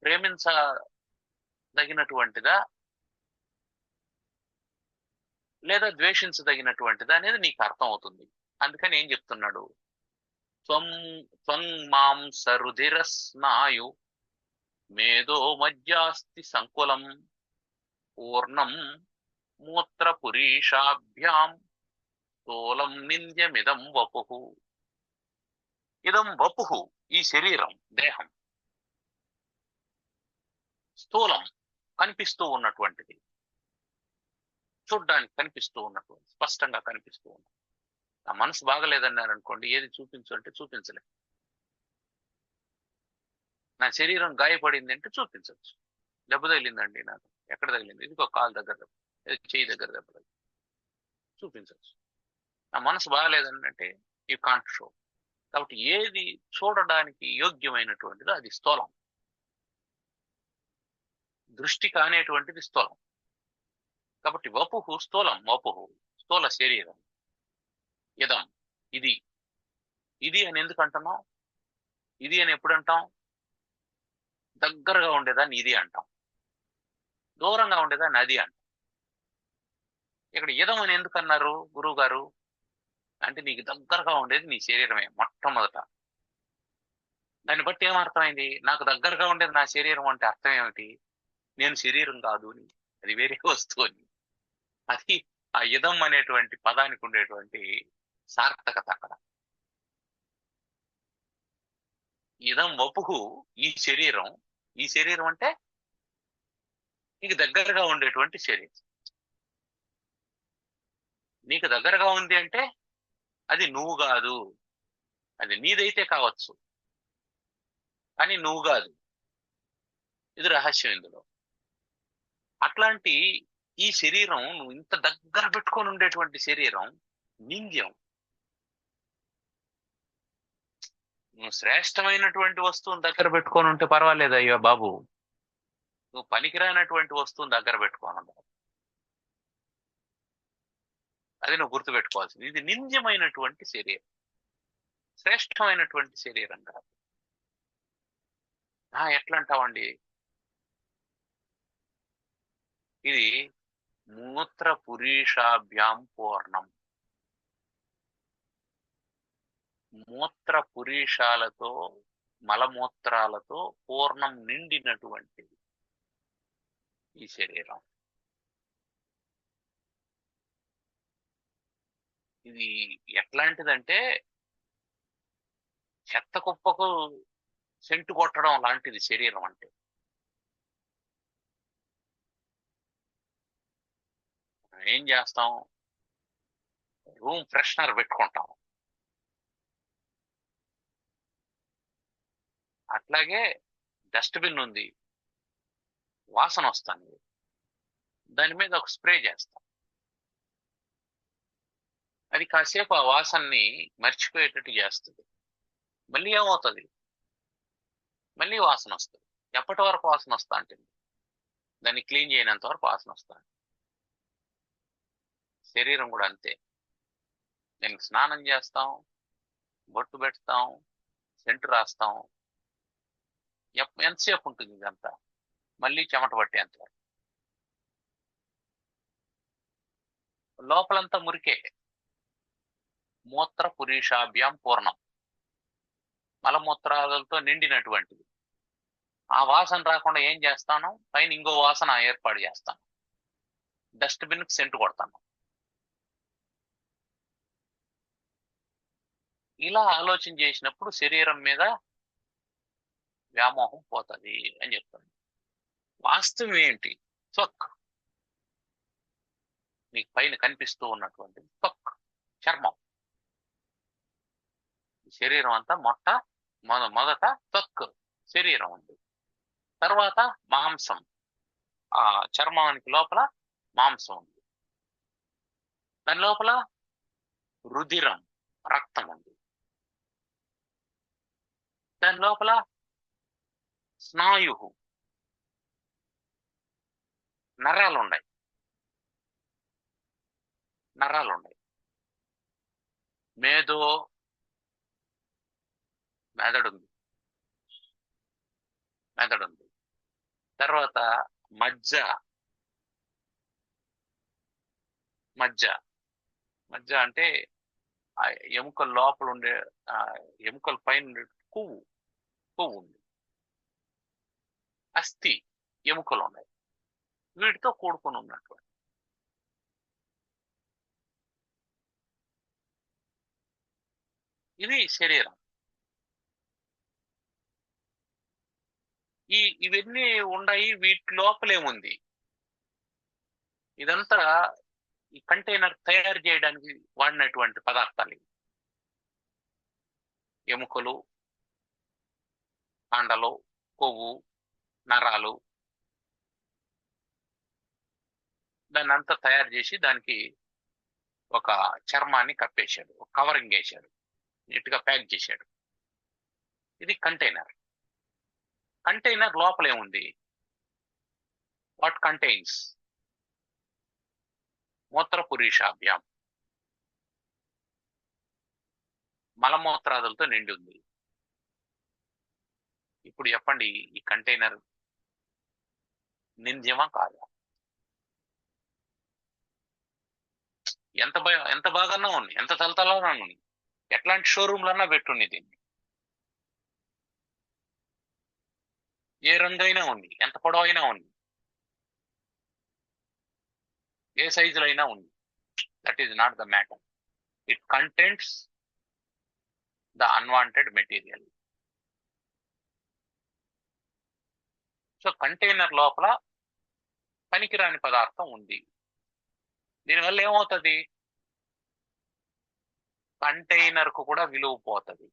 ప్రేమించదగినటువంటిదా లేదా ద్వేషించదగినటువంటిదా అనేది నీకు అర్థం అవుతుంది. అందుకని ఏం చెప్తున్నాడు? త్వం త్వం మాంసరుధిర స్నాయు మేధో మజ్జాస్తి సంకులం పూర్ణం మూత్రపురీషాభ్యాం స్థూలం నింద్యమిదం వపుః. ఇదం వపుః, ఈ శరీరం, దేహం స్థూలం, కనిపిస్తూ ఉన్నటువంటిది, చూడ్డానికి కనిపిస్తూ ఉన్నటువంటి, స్పష్టంగా కనిపిస్తూ ఉన్నది. నా మనసు బాగలేదన్నారు అనుకోండి, ఏది చూపించు అంటే చూపించలే. నా శరీరం గాయపడింది అంటే చూపించవచ్చు. దెబ్బ తగిలిందండి నాకు, ఎక్కడ తగిలింది? ఇదిగో కాలు దగ్గర దెబ్బ, చేయి దగ్గర దెబ్బ తగిలింది, చూపించవచ్చు. నా మనసు బాగలేదంటే యూ కాంట్ షో. కాబట్టి ఏది చూడడానికి యోగ్యమైనటువంటిదో అది స్థూలం. దృష్టి కానేటువంటిది స్థూలం. కాబట్టి వపుః స్థూలం, వపుః స్థూల శరీరం. ఇదం, ఇది. ఇది అని ఎందుకు అంటున్నాం? ఇది అని ఎప్పుడు అంటాం? దగ్గరగా ఉండేదాన్ని ఇది అంటాం, దూరంగా ఉండేదాన్ని అది అంటాం. ఇక్కడ ఇదం అని ఎందుకు అన్నారు గురువు గారు అంటే, నీకు దగ్గరగా ఉండేది నీ శరీరమే మొట్టమొదట. దాన్ని బట్టి ఏమర్థమైంది? నాకు దగ్గరగా ఉండేది నా శరీరం అంటే అర్థం ఏమిటి? నేను శరీరం కాదు అని, అది వేరే వస్తువు అని. అది ఆ ఇదం అనేటువంటి పదానికి ఉండేటువంటి సార్థకత అక్కడ. ఇదం వపుః, ఈ శరీరం. ఈ శరీరం అంటే నీకు దగ్గరగా ఉండేటువంటి శరీరం. నీకు దగ్గరగా ఉంది అంటే అది నువ్వు కాదు. అది నీదైతే కావచ్చు, కానీ నువ్వు కాదు. ఇది రహస్యం ఇందులో. అట్లాంటి ఈ శరీరం, నువ్వు ఇంత దగ్గర పెట్టుకొని ఉండేటువంటి శరీరం నింద్యం. నువ్వు శ్రేష్టమైనటువంటి వస్తువుని దగ్గర పెట్టుకొని ఉంటే పర్వాలేదు అయ్యో బాబు, నువ్వు పనికిరానటువంటి వస్తువుని దగ్గర పెట్టుకోను. అది నువ్వు గుర్తుపెట్టుకోవాల్సింది. ఇది నింద్యమైనటువంటి శరీరం, శ్రేష్టమైనటువంటి శరీరం కాదు. ఎట్లా అంటావండి? ఇది మూత్ర పురీషాభ్యాం పూర్ణం. మూత్ర పురీషాలతో, మలమూత్రాలతో పూర్ణం నిండినటువంటిది ఈ శరీరం. ఇది ఎట్లాంటిదంటే చెత్త కుప్పకు సెంటు కొట్టడం లాంటిది శరీరం అంటే. ఏం చేస్తాం? రూమ్ ఫ్రెషనర్ పెట్టుకుంటాం. అట్లాగే డస్ట్బిన్ ఉంది, వాసన వస్తుంది, దాని మీద ఒక స్ప్రే చేస్తాం. అది కాసేపు ఆ వాసనని మర్చిపోయేటట్టు చేస్తుంది. మళ్ళీ ఏమవుతుంది? మళ్ళీ వాసన వస్తుంది. ఎప్పటి వరకు వాసన వస్తా ఉంటుంది? దాన్ని క్లీన్ చేయనంత వరకు వాసన వస్తుంది. శరీరం కూడా అంతే. దానికి స్నానం చేస్తాం, బొట్టు పెడతాం, సెంటు రాస్తాం, ఎంతసేపు ఉంటుంది ఇదంతా? మళ్ళీ చెమట పట్టేంత వరకు. లోపలంతా మురికే. మూత్ర పురీషాభ్యాం పూర్ణం, మలమూత్రాలతో నిండినటువంటిది. ఆ వాసన రాకుండా ఏం చేస్తాను? పైన ఇంకో వాసన ఏర్పాటు చేస్తాను, డస్ట్బిన్ కి సెంటు కొడతాను. ఇలా ఆలోచన చేసినప్పుడు శరీరం మీద వ్యామోహం పోతుంది అని చెప్తాను. వాస్తవం ఏంటి? త్వక్, నీకు పైన కనిపిస్తూ ఉన్నటువంటి త్వక్, చర్మం. శరీరం అంతా మొదట త్వక్ శరీరం ఉంది, తర్వాత మాంసం, ఆ చర్మానికి లోపల మాంసం ఉంది. దాని లోపల రుధిరం, రక్తం ఉంది. దాని లోపల స్నాయు, నరాలు ఉన్నాయి. మేధో, మెదడుంది. తర్వాత మజ్జ అంటే ఆ ఎముకల లోపల ఉండే ఎముకల పైన ఉండే కొవ్వు ఉంది. అస్థి, ఎముకలు ఉన్నాయి. వీటితో కూడుకుని ఉన్నటువంటి ఇది శరీరం. ఇవన్నీ ఉన్నాయి. వీటి లోపలేముంది? ఇదంతా ఈ కంటైనర్ తయారు చేయడానికి వాడినటువంటి పదార్థాలు ఇవి. ఎముకలు, కాండలు, కొవ్వు, నరాలు, దాన్ని అంతా తయారు చేసి దానికి ఒక చర్మాన్ని కప్పేశాడు, ఒక కవరింగ్ వేశాడు, నీట్ గా ప్యాక్ చేశాడు. ఇది కంటైనర్. లోపల ఏముంది? What contains? మూత్రపురీషాభ్యాం, మలమూత్రాదులతో నిండి ఉంది. ఇప్పుడు చెప్పండి, ఈ కంటైనర్ నింద్యమా కాదా? ఎంత బాగానే ఉంది, ఎంత తలతలగా ఉంది. ఎట్లాంటి షోరూమ్లన్నా పెట్టుండి దీన్ని. ఏ రంగు అయినా ఉంది, ఎంత పొడవు అయినా ఉంది, ఏ సైజులో అయినా ఉంది. That is not the matter. It contents the unwanted material. So container లోపల పనికిరాని పదార్థం ఉంది. దీనివల్ల ఏమవుతుంది? కంటైనర్ కు కూడా విలువ పోతుంది.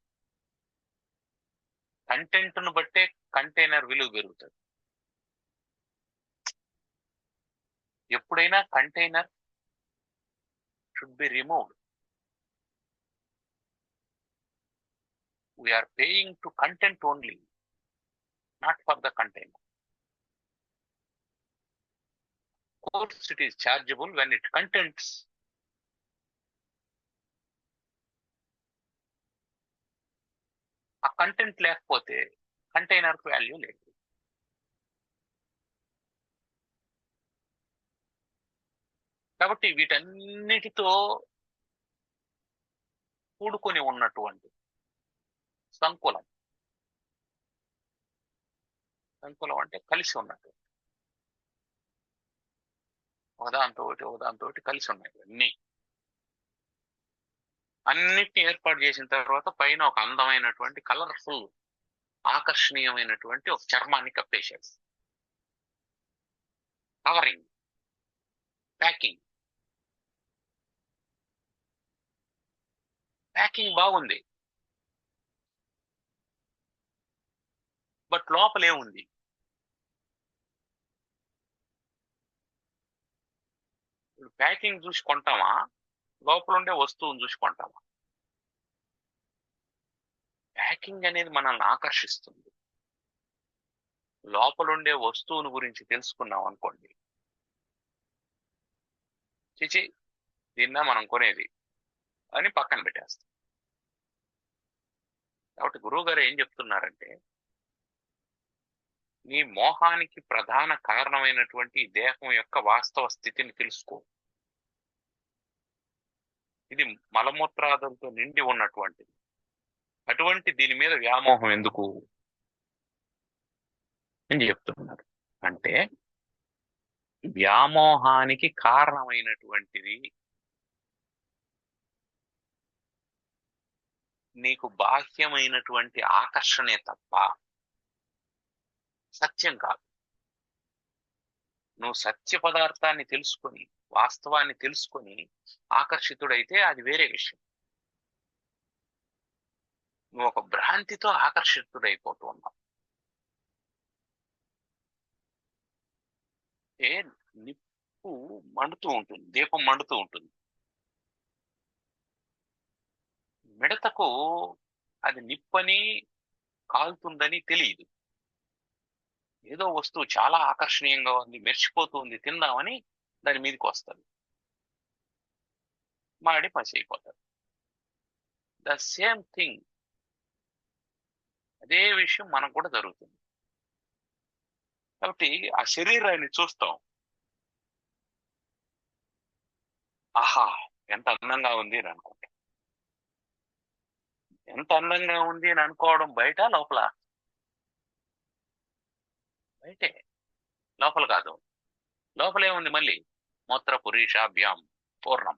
కంటెంట్ ను బట్టే కంటైనర్ విలువ పెరుగుతుంది. ఎప్పుడైనా container should be removed. We are paying to content only, not for the container. Course it is chargeable when it contents. ఆ కంటెంట్ లేకపోతే కంటైనర్ కు వాల్యూ లేదు. కాబట్టి వీటన్నిటితో కూడుకొని ఉన్నటువంటి సంకులం అంటే కలిసి ఉన్నట్టు, ఒకదాంతో కలిసి ఉన్నాయి. అన్నిటిని ఏర్పాటు చేసిన తర్వాత పైన ఒక అందమైనటువంటి కలర్ఫుల్, ఆకర్షణీయమైనటువంటి ఒక చర్మాన్ని కప్పేశాడు. కవరింగ్, ప్యాకింగ్ బాగుంది. బట్ లోపలేముంది? ప్యాకింగ్ చూసి కొంటామా, లోపల ఉండే వస్తువుని చూసి కొంటామా? ప్యాకింగ్ అనేది మనల్ని ఆకర్షిస్తుంది. లోపల ఉండే వస్తువుని గురించి తెలుసుకున్నాం అనుకోండి, చిచి దీన్నా మనం కొనేది అని పక్కన పెట్టేస్తాం. కాబట్టి గురువు గారు ఏం చెప్తున్నారంటే, నీ మోహానికి ప్రధాన కారణమైనటువంటి దేహం యొక్క వాస్తవ స్థితిని తెలుసుకో. ఇది మలమూత్రాదులతో నిండి ఉన్నటువంటిది. అటువంటి దీని మీద వ్యామోహం ఎందుకు అని చెప్తున్నారు. అంటే వ్యామోహానికి కారణమైనటువంటిది నీకు బాహ్యమైనటువంటి ఆకర్షణే తప్ప సత్యం కాదు. నువ్వు సత్య పదార్థాన్ని తెలుసుకొని, వాస్తవాన్ని తెలుసుకొని ఆకర్షితుడైతే అది వేరే విషయం. నువ్వు ఒక భ్రాంతితో ఆకర్షితుడైపోతూ ఉన్నావు. నిప్పు మండుతూ ఉంటుంది, దీపం మండుతూ ఉంటుంది. మిడతకు అది నిప్పని కాలుతుందని తెలియదు. ఏదో వస్తువు చాలా ఆకర్షణీయంగా ఉంది, మెరిసిపోతుంది, తిందామని దాని మీదకి వస్తుంది, మాడి పసి అయిపోతుంది. ద సేమ్ థింగ్, అదే విషయం మనకు కూడా జరుగుతుంది. కాబట్టి ఆ శరీరాన్ని చూస్తాం, ఆహా ఎంత అందంగా ఉంది అని అనుకుంటాం. ఎంత అందంగా ఉంది అని అనుకోవడం బయట, లోపల? బయటే, లోపల కాదు. లోపలే ఉంది మళ్ళీ, మూత్ర పురీషాభ్యాం పూర్ణం.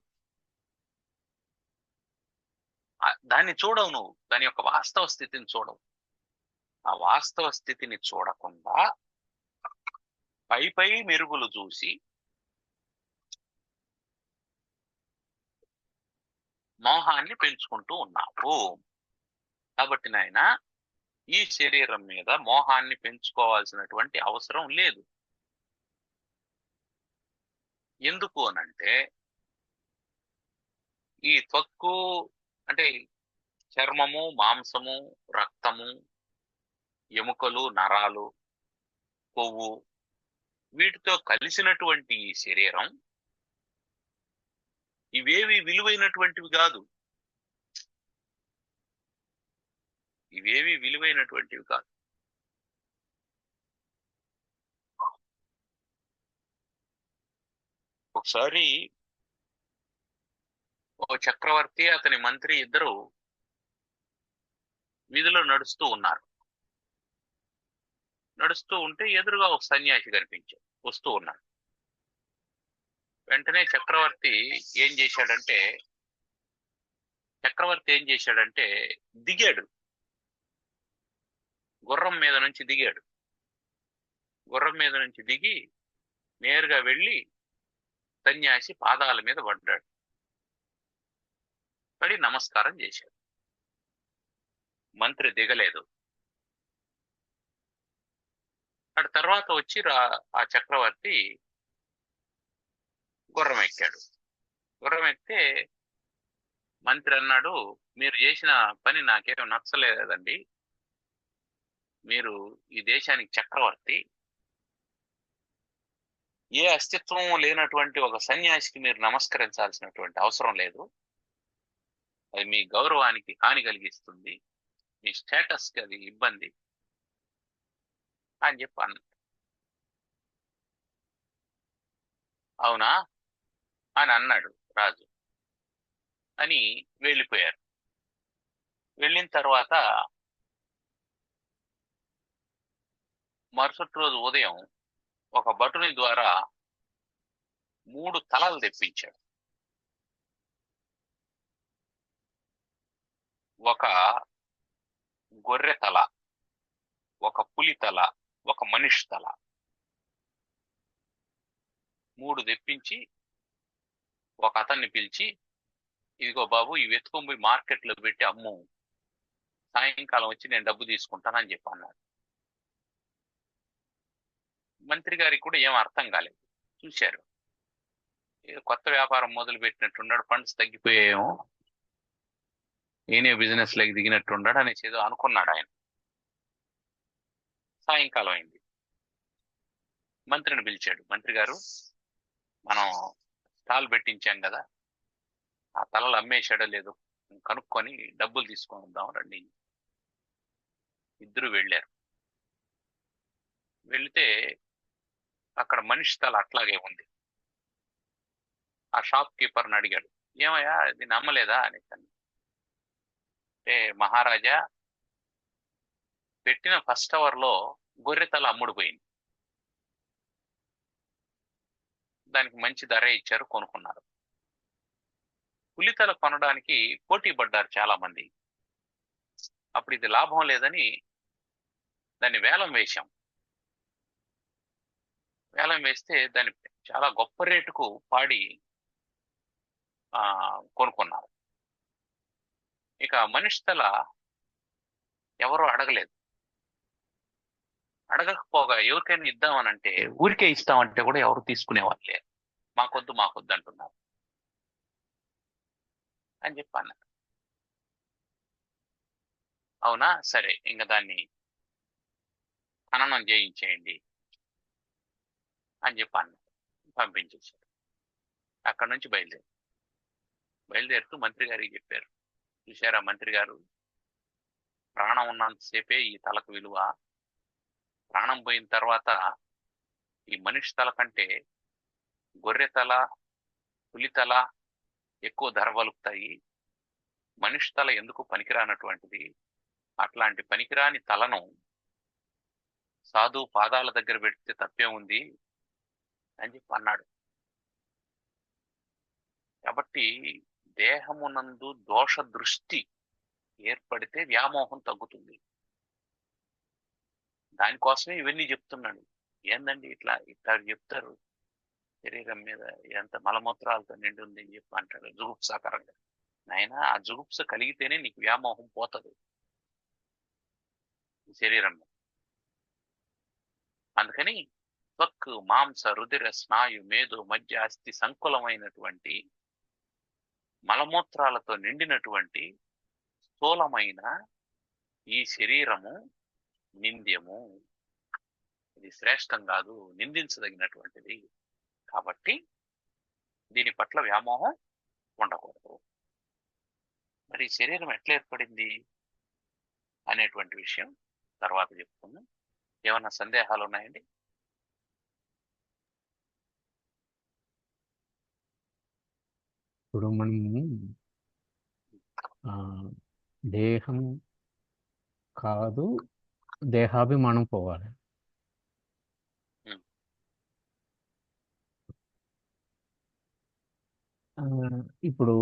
దాన్ని చూడవు నువ్వు, దాని యొక్క వాస్తవ స్థితిని చూడవు. ఆ వాస్తవ స్థితిని చూడకుండా పై పై మెరుగులు చూసి మోహాన్ని పెంచుకుంటూ ఉన్నావు. కాబట్టి నాయన, ఈ శరీరం మీద మోహాన్ని పెంచుకోవాల్సినటువంటి అవసరం లేదు. ఎందుకు అనంటే, ఈ త్వక్కు అంటే చర్మము, మాంసము, రక్తము, ఎముకలు, నరాలు, కొవ్వు, వీటితో కలిసినటువంటి ఈ శరీరం ఇవేవి విలువైనటువంటివి కాదు. ఇవేవి విలువైనటువంటివి కాదు. ఒకసారి ఒక చక్రవర్తి, అతని మంత్రి ఇద్దరు వీధిలో నడుస్తూ ఉన్నారు. నడుస్తూ ఉంటే ఎదురుగా ఒక సన్యాసి కనిపించాడు, వస్తూ ఉన్నాడు. వెంటనే చక్రవర్తి ఏం చేశాడంటే దిగాడు, గుర్రం మీద నుంచి దిగాడు. గుర్రం మీద నుంచి దిగి నేరుగా వెళ్ళి సన్యాసి పాదాల మీద పడ్డాడు. పడి నమస్కారం చేశాడు. మంత్రి దిగలేదు. అటు తర్వాత వచ్చి ఆ చక్రవర్తి గుర్రం ఎక్కాడు. గుర్రం ఎక్కితే మంత్రి అన్నాడు, మీరు చేసిన పని నాకేం నచ్చలేదండి. మీరు ఈ దేశానికి చక్రవర్తి, ఏ అస్తిత్వం లేనటువంటి ఒక సన్యాసికి మీరు నమస్కరించాల్సినటువంటి అవసరం లేదు. అది మీ గౌరవానికి హాని కలిగిస్తుంది, మీ స్టేటస్ కి అది ఇబ్బంది అని చెప్పి అన్న. అవునా అని అన్నాడు రాజు. అని వెళ్ళిపోయారు. వెళ్ళిన తర్వాత మరుసటి రోజు ఉదయం ఒక భటుని ద్వారా 3 తలలు తెప్పించాడు. ఒక గొర్రె తల, ఒక పులి తల, ఒక మనిషి తల, 3 తెప్పించి ఒక అతన్ని పిలిచి, ఇదిగో బాబు, ఇవి ఎత్తుకొని పోయి మార్కెట్లో పెట్టి అమ్ము, సాయంకాలం వచ్చి నేను డబ్బు తీసుకుంటానని చెప్పి అన్నాడు. మంత్రి గారికి కూడా ఏం అర్థం కాలేదు. చూశారు, కొత్త వ్యాపారం మొదలు పెట్టినట్టున్నాడు, ఫండ్స్ తగ్గిపోయాయేమో, ఈయనే బిజినెస్ లోకి దిగినట్టున్నాడు అనేసి ఏదో అనుకున్నాడు ఆయన. సాయంకాలం అయింది. మంత్రిని పిలిచాడు. మంత్రి గారు, మనం స్టాల్ పెట్టించాం కదా, ఆ తలలు అమ్మేశాడో లేదో కనుక్కొని డబ్బులు తీసుకొని వద్దాం రండి. ఇద్దరు వెళ్ళారు. వెళితే అక్కడ మనిషి తల అట్లాగే ఉంది. ఆ షాప్ కీపర్ని అడిగాడు, ఏమయ్యా ఇది నమ్మలేదా అని. అంటే, మహారాజా, పెట్టిన ఫస్ట్ అవర్ లో గొర్రె తల అమ్ముడుపోయింది, దానికి మంచి ధర ఇచ్చారు, కొనుక్కున్నారు. పులితల కొనడానికి పోటీ పడ్డారు చాలా మంది. అప్పుడు ఇది లాభం లేదని దాన్ని వేలం వేశాం. వేలం వేస్తే దాన్ని చాలా గొప్ప రేటుకు పాడి కొనుక్కున్నారు. ఇక మనిషి తల ఎవరు అడగలేదు. అడగకపోగా ఎవరికైనా ఇద్దామనంటే, ఊరికే ఇస్తామంటే కూడా ఎవరు తీసుకునేవాళ్ళు లేరు. మాకొద్దు మాకొద్దు అంటున్నారు అని చెప్పి అన్నారు. అవునా, సరే ఇంకా దాన్ని ఖననం చేయించేయండి అని చెప్పి అన్నారు. పంపించేశారు. అక్కడ నుంచి బయలుదేరుతూ మంత్రి గారికి చెప్పారు, చూశారా మంత్రి గారు, ప్రాణం ఉన్నంతసేపే ఈ తలకు విలువ, ప్రాణం పోయిన తర్వాత ఈ మనిషి తల కంటే గొర్రె తల, పులి తల ఎక్కువ ధర వలుకుతాయి. మనిషి తల ఎందుకు పనికిరానటువంటిది, అట్లాంటి పనికిరాని తలను సాధు పాదాల దగ్గర పెడితే తప్పే ఉంది అని చెప్పి అన్నాడు. కాబట్టి దేహమునందు దోష దృష్టి ఏర్పడితే వ్యామోహం తగ్గుతుంది. దానికోసమే ఇవన్నీ చెప్తున్నాడు. ఏందండి ఇట్లా ఇట్లా చెప్తారు, శరీరం మీద ఎంత మలమూత్రాలతో నిండి ఉంది అని చెప్పి అంటాడు జుగుప్సాకరంగా. నాయన, ఆ జుగుప్స కలిగితేనే నీకు వ్యామోహం పోతుంది శరీరం మీద. అందుకని త్వక్, మాంస, రుధిర, స్నాయు, మేధు, మధ్య, అస్థి సంకులమైనటువంటి మలమూత్రాలతో నిండినటువంటి స్థూలమైన ఈ శరీరము నింద్యము, ఇది శ్రేష్టం కాదు, నిందించదగినటువంటిది. కాబట్టి దీని పట్ల వ్యామోహం ఉండకూడదు. మరి ఈ శరీరం ఎట్లా ఏర్పడింది అనేటువంటి విషయం తర్వాత చెప్పుకుందాం. ఏమన్నా సందేహాలు ఉన్నాయండి? ఇప్పుడు మనము దేహం కాదు, దేహాభిమానం పోవాలి. ఉం. ఇప్పుడు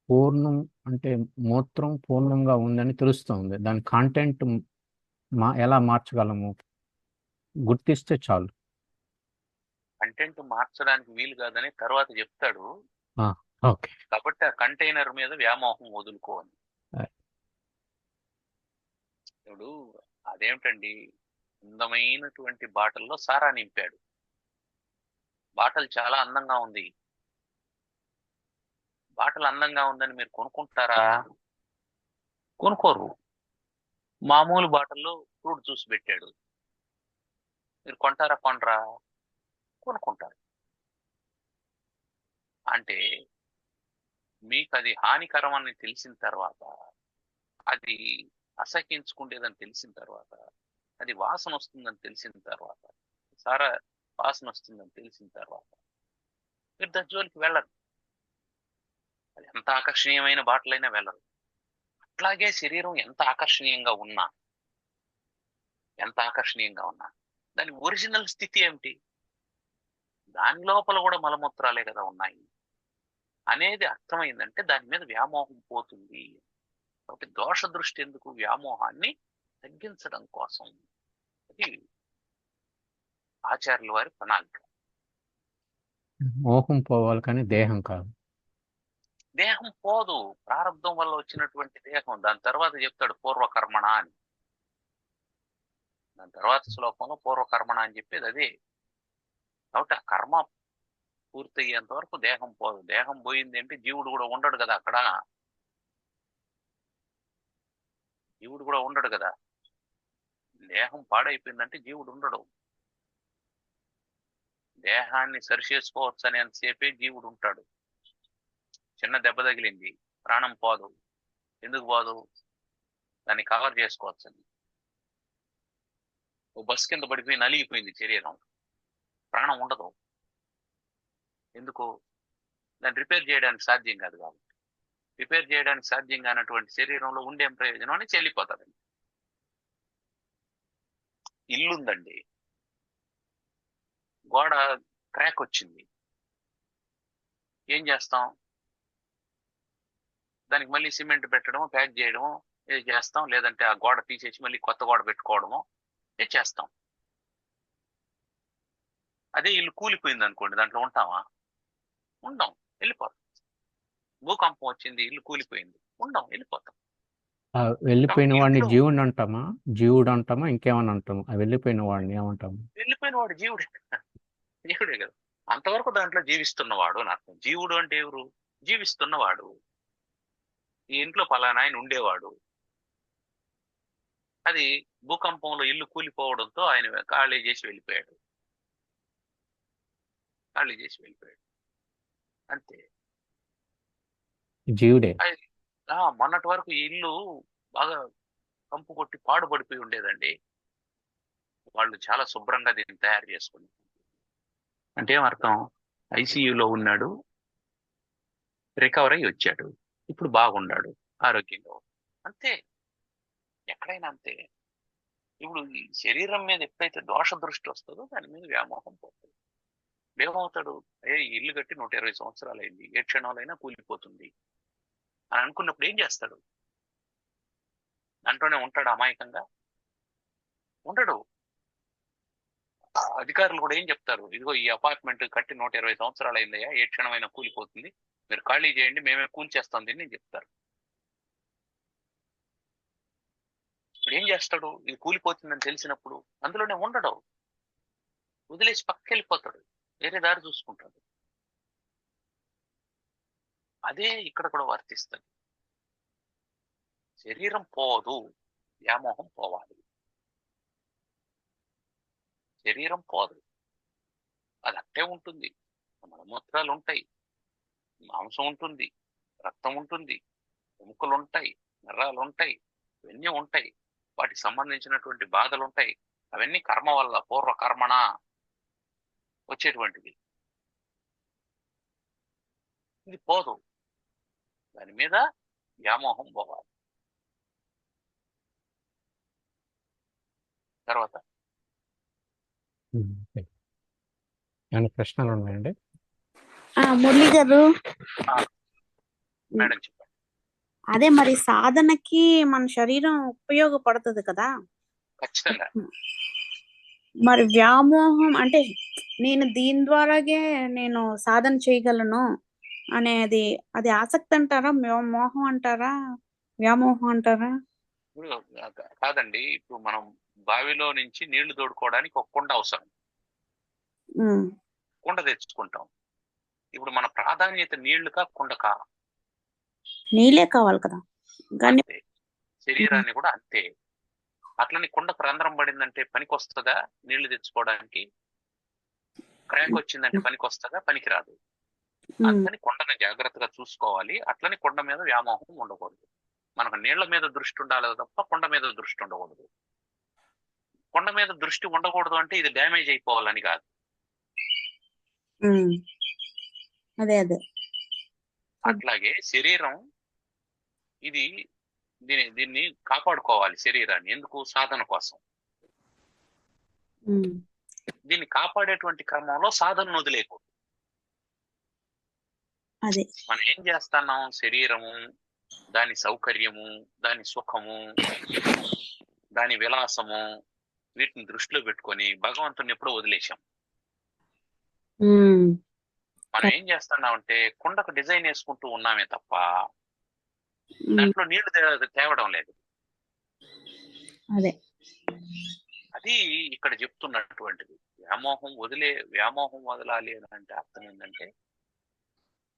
పూర్ణం అంటే మూత్రం పూర్ణంగా ఉందని తెలుస్తుంది. దాని కాంటెంట్ ఎలా మార్చగలము? గుర్తిస్తే చాలు. కంటెంట్ మార్చడానికి వీలు కాదని తర్వాత చెప్తాడు. ఓకే. కాబట్టి ఆ కంటైనర్ మీద వ్యామోహం వదులుకోవాలి. ఇప్పుడు అదేమిటండి, అందమైనటువంటి బాటల్లో సారా నింపాడు. బాటల్ చాలా అందంగా ఉంది. బాటల్ అందంగా ఉందని మీరు కొనుక్కుంటారా? కొనుక్కోరు. మామూలు బాటల్లో ఫ్రూట్ జ్యూస్ పెట్టాడు, మీరు కొంటారా? కొనరా? కొనుక్కుంటారు. అంటే మీకు అది హానికరం అని తెలిసిన తర్వాత, అది అసహించుకుండేదని తెలిసిన తర్వాత, అది వాసన వస్తుందని తెలిసిన తర్వాత, సారా వాసన వస్తుందని తెలిసిన తర్వాత మీరు దాని జోలికి వెళ్ళరు. అది ఎంత ఆకర్షణీయమైన బాటలైనా వెళ్ళరు. అట్లాగే శరీరం ఎంత ఆకర్షణీయంగా ఉన్నా దాని ఒరిజినల్ స్థితి ఏమిటి? దాని లోపల కూడా మలమూత్రాలే కదా ఉన్నాయి అనేది అర్థమైందంటే దాని మీద వ్యామోహం పోతుంది. కాబట్టి దోష దృష్టి ఎందుకు? వ్యామోహాన్ని తగ్గించడం కోసం. అది ఆచార్యుల వారి ప్రణాళిక. మోహం పోవాలి, కానీ దేహం కాదు. దేహం పోదు, ప్రారంధం వల్ల వచ్చినటువంటి దేహం. దాని తర్వాత చెప్తాడు పూర్వకర్మణ అని. దాని తర్వాత శ్లోకంలో పూర్వకర్మణ అని చెప్పేది అదే. కాబట్టి ఆ కర్మ పూర్తయ్యేంత వరకు దేహం పోదు. దేహం పోయింది అంటే జీవుడు కూడా ఉండడు కదా అక్కడ. దేహం పాడైపోయిందంటే జీవుడు ఉండడు. దేహాన్ని సరిచేసుకోవచ్చు అనేంతసేపే జీవుడు ఉంటాడు. చిన్న దెబ్బ తగిలింది, ప్రాణం పోదు. ఎందుకు పోదు? దాన్ని కవర్ చేసుకోవచ్చని. ఓ బస్ కింద పడిపోయి నలిగిపోయింది శరీరం, ప్రాణం ఉండదు. ఎందుకు? దాన్ని రిపేర్ చేయడానికి సాధ్యం కాదు. కాబట్టి రిపేర్ చేయడానికి సాధ్యం కానటువంటి శరీరంలో ఉండేం ప్రయోజనం అని చెల్లిపోతుంది. ఇల్లుందండి, గోడ క్రాక్ వచ్చింది, ఏం చేస్తాం? దానికి మళ్ళీ సిమెంట్ పెట్టడము, ప్యాక్ చేయడము ఇది చేస్తాం. లేదంటే ఆ గోడ తీసేసి మళ్ళీ కొత్త గోడ పెట్టుకోవడము ఇది చేస్తాం. అదే ఇల్లు కూలిపోయింది అనుకోండి, దాంట్లో ఉంటామా? ఉండం, వెళ్ళిపోతాం. భూకంపం వచ్చింది, ఇల్లు కూలిపోయింది, ఉండం, వెళ్ళిపోతాం. వెళ్ళిపోయిన వాడిని ఇంట్లో జీవుడు అంటామా ఇంకేమని అంటాము? వెళ్ళిపోయిన వాడిని ఏమంటాము? వెళ్ళిపోయిన వాడు జీవుడే కదా. అంతవరకు దాంట్లో జీవిస్తున్నవాడు అని అర్థం. జీవుడు అంటే ఎవరు? జీవిస్తున్నవాడు. ఈ ఇంట్లో పలానా ఆయన ఉండేవాడు. అది భూకంపంలో ఇల్లు కూలిపోవడంతో ఆయన ఖాళీ చేసి వెళ్ళిపోయాడు. ఖాళీ చేసి వెళ్ళిపోయాడు అంతే. జీవుడే. మొన్నటి వరకు ఈ ఇల్లు బాగా కంపు కొట్టి పాడుపడిపోయి ఉండేదండి. వాళ్ళు చాలా శుభ్రంగా దీన్ని తయారు చేసుకుని, అంటే ఏమర్థం? ఐసీయూలో ఉన్నాడు, రికవర్ అయ్యి వచ్చాడు, ఇప్పుడు బాగున్నాడు, ఆరోగ్యంగా ఉన్నాడు. అంతే, ఎక్కడైనా అంతే. ఇప్పుడు ఈ శరీరం మీద ఎప్పుడైతే దోష దృష్టి వస్తుందో దాని మీద వ్యామోహం పోతుంది. ఏమవుతాడు? ఈ ఇల్లు కట్టి 120 సంవత్సరాలు అయింది, ఏ క్షణంలో అయినా కూలిపోతుంది అని అనుకున్నప్పుడు ఏం చేస్తాడు? దాంట్లోనే ఉంటాడు అమాయకంగా? ఉండడు. అధికారులు కూడా ఏం చెప్తారు? ఇదిగో ఈ అపార్ట్మెంట్ కట్టి 120 సంవత్సరాలు అయిందయ్యా, ఏ క్షణమైనా కూలిపోతుంది, మీరు ఖాళీ చేయండి, మేమే కూల్చేస్తాం దీన్ని అని చెప్తారు. ఇప్పుడు ఏం చేస్తాడు? ఇది కూలిపోతుందని తెలిసినప్పుడు అందులోనే ఉండడు, వదిలేసి పక్కకి వెళ్ళిపోతాడు, వేరే దారి చూసుకుంటాడు. అదే ఇక్కడ కూడా వర్తిస్తుంది. శరీరం పోదు, వ్యామోహం పోవాలి. శరీరం పోదు, అది అట్టే ఉంటుంది. మలమూత్రాలు ఉంటాయి, మాంసం ఉంటుంది, రక్తం ఉంటుంది, ఎముకలు ఉంటాయి, నరాలు ఉంటాయి, ఇవన్నీ ఉంటాయి. వాటికి సంబంధించినటువంటి బాధలు ఉంటాయి. అవన్నీ కర్మ వల్ల, పూర్వ కర్మణ వచ్చేటువంటివి. ఇది పోదు, దాని మీద వ్యామోహం పోవాలి. తర్వాత ఏమైనా ప్రశ్నలు ఉన్నాయండి? మురళి గారు, మేడం చెప్పండి. అదే మరి సాధనకి మన శరీరం ఉపయోగపడుతుంది కదా, ఖచ్చితంగా. మరి వ్యామోహం అంటే నేను దీని ద్వారాగే నేను సాధన చేయగలను అనేది, అది ఆసక్తి అంటారా, మోహం అంటారా, వ్యామోహం అంటారా? ఇప్పుడు కాదండి, ఇప్పుడు మనం బావిలో నుంచి నీళ్లు తోడుకోవడానికి ఒక కుండ అవసరం. కుండ తెచ్చుకుంటాం. ఇప్పుడు మన ప్రాధాన్యత నీళ్లుకా కుండకా? నీళ్ళే కావాలి కదా. కానీ శరీరాన్ని కూడా అంతే. అట్లని కుండకు రంధ్రం పడిందంటే పనికి వస్తుందా? నీళ్లు తెచ్చుకోవడానికి క్రాక్ వచ్చిందంటే పనికి వస్తుందా? పనికిరాదు. అట్లని కొండను జాగ్రత్తగా చూసుకోవాలి. అట్లని కొండ మీద వ్యామోహం ఉండకూడదు. మనకు నీళ్ల మీద దృష్టి ఉండాలి తప్ప కొండ మీద దృష్టి ఉండకూడదు. కొండ మీద దృష్టి ఉండకూడదు అంటే ఇది డ్యామేజ్ అయిపోవాలని కాదు. అదే అదే అట్లాగే శరీరం ఇది దీన్ని కాపాడుకోవాలి. శరీరాన్ని ఎందుకు? సాధన కోసం. దీన్ని కాపాడేటువంటి క్రమంలో సాధనను వదిలేకూడదు. మనం ఏం చేస్తున్నాం? శరీరము, దాని సౌకర్యము, దాని సుఖము, దాని విలాసము, వీటిని దృష్టిలో పెట్టుకొని భగవంతుని ఎప్పుడో వదిలేశాం. మనం ఏం చేస్తున్నాం అంటే కుండకు డిజైన్ వేసుకుంటూ ఉన్నామే తప్ప దాంట్లో నీళ్లు తేవడం లేదు. అది ఇక్కడ చెప్తున్నటువంటిది. వ్యామోహం వదలాలి అని అంటే అర్థం ఏంటంటే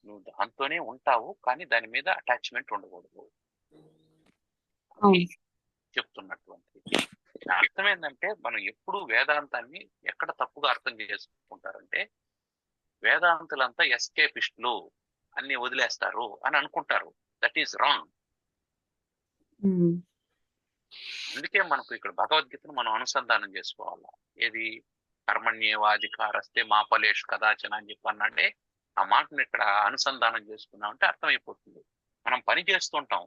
నువ్వు దాంతోనే ఉంటావు, కానీ దాని మీద అటాచ్మెంట్ ఉండకూడదు చెప్తున్నటువంటిది. అర్థం ఏంటంటే మనం ఎప్పుడు వేదాంతాన్ని ఎక్కడ తప్పుగా అర్థం చేసుకుంటారంటే వేదాంతులంతా ఎస్కేపిస్టులు, అన్ని వదిలేస్తారు అని అనుకుంటారు. That is wrong. అందుకే మనకు ఇక్కడ భగవద్గీతను మనం అనుసంధానం చేసుకోవాలి. ఏది? కర్మణ్యేవాధికారస్తే మా ఫలేషు కదాచన అని చెప్పి అన్నాడే, ఆ మాటను ఇక్కడ అనుసంధానం చేసుకున్నామంటే అర్థమైపోతుంది. మనం పని చేస్తుంటాం,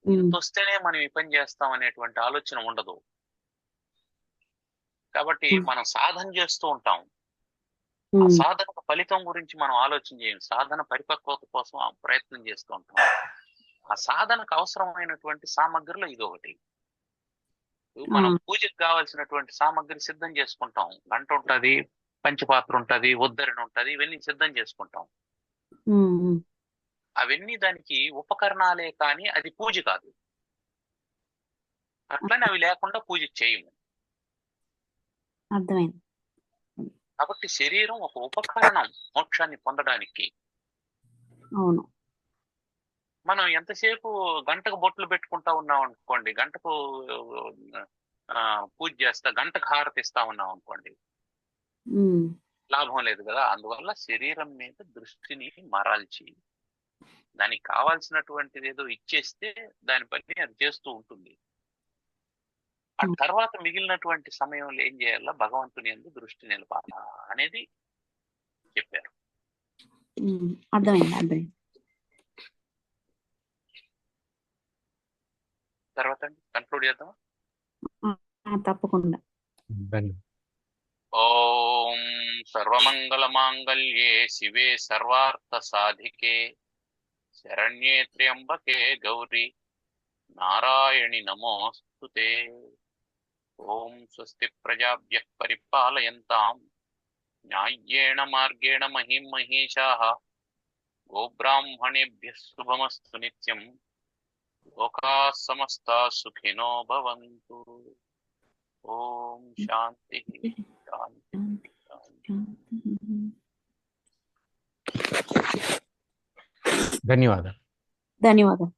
ఇంత వస్తేనే మనం ఈ పని చేస్తాం అనేటువంటి ఆలోచన ఉండదు. కాబట్టి మనం సాధన చేస్తూ ఉంటాం, ఆ సాధన ఫలితం గురించి మనం ఆలోచన చేయం. సాధన పరిపక్వత కోసం ప్రయత్నం చేస్తూ ఉంటాం. ఆ సాధనకు అవసరమైనటువంటి సామగ్రిలో ఇది ఒకటి. మనం పూజకు కావాల్సినటువంటి సామగ్రి సిద్ధం చేసుకుంటాం. గంట ఉంటది, పంచపాత్ర ఉంటది, ఉద్దరణ ఉంటది, ఇవన్నీ సిద్ధం చేసుకుంటాం. అవన్నీ దానికి ఉపకరణాలే, కానీ అది పూజ కాదు. అట్లనే అవి లేకుండా పూజ చేయము. అర్థమైంది. కాబట్టి శరీరం ఒక ఉపకరణం మోక్షాన్ని పొందడానికి. అవును. మనం ఎంతసేపు గంటకు బొట్లు పెట్టుకుంటా ఉన్నాం అనుకోండి, గంటకు పూజ చేస్తా, గంటకు హారతి ఇస్తా ఉన్నాం అనుకోండి, ఉమ్, లాభం లేదు కదా. అందువల్ల శరీరం మీద దృష్టిని మరల్చి దానికి కావాల్సినటువంటిది ఏదో ఇచ్చేస్తే దాని పని అది చేస్తూ ఉంటుంది. ఆ తర్వాత మిగిలినటువంటి సమయంలో ఏం చేయాలా, భగవంతుని యందు దృష్టి నిలపాలా అనేది చెప్పారు. అర్థమైంది. తర్వాత కన్క్లూడ్ చేద్దాం. తప్పకుండా. ధన్యవాదాలు. ఓం సర్వమంగళ మాంగళ్యే శివే సర్వార్థ సాధికే శరణ్యే త్ర్యంబకే గౌరీ నారాయణి నమోస్తుతే. ఓం స్వస్తి ప్రజాభ్యః పరిపాలయంతాం న్యాయ్యేణ మార్గేణ మహిం మహీషాః గోబ్రాహ్మణేభ్యः శుభమస్తు నిత్యం. లోకాः సమస్తాः సుఖినో భవంతు. ఓం శాంతి శాంతి శాంతి. ధన్యవాదాలు. ధన్యవాదాలు.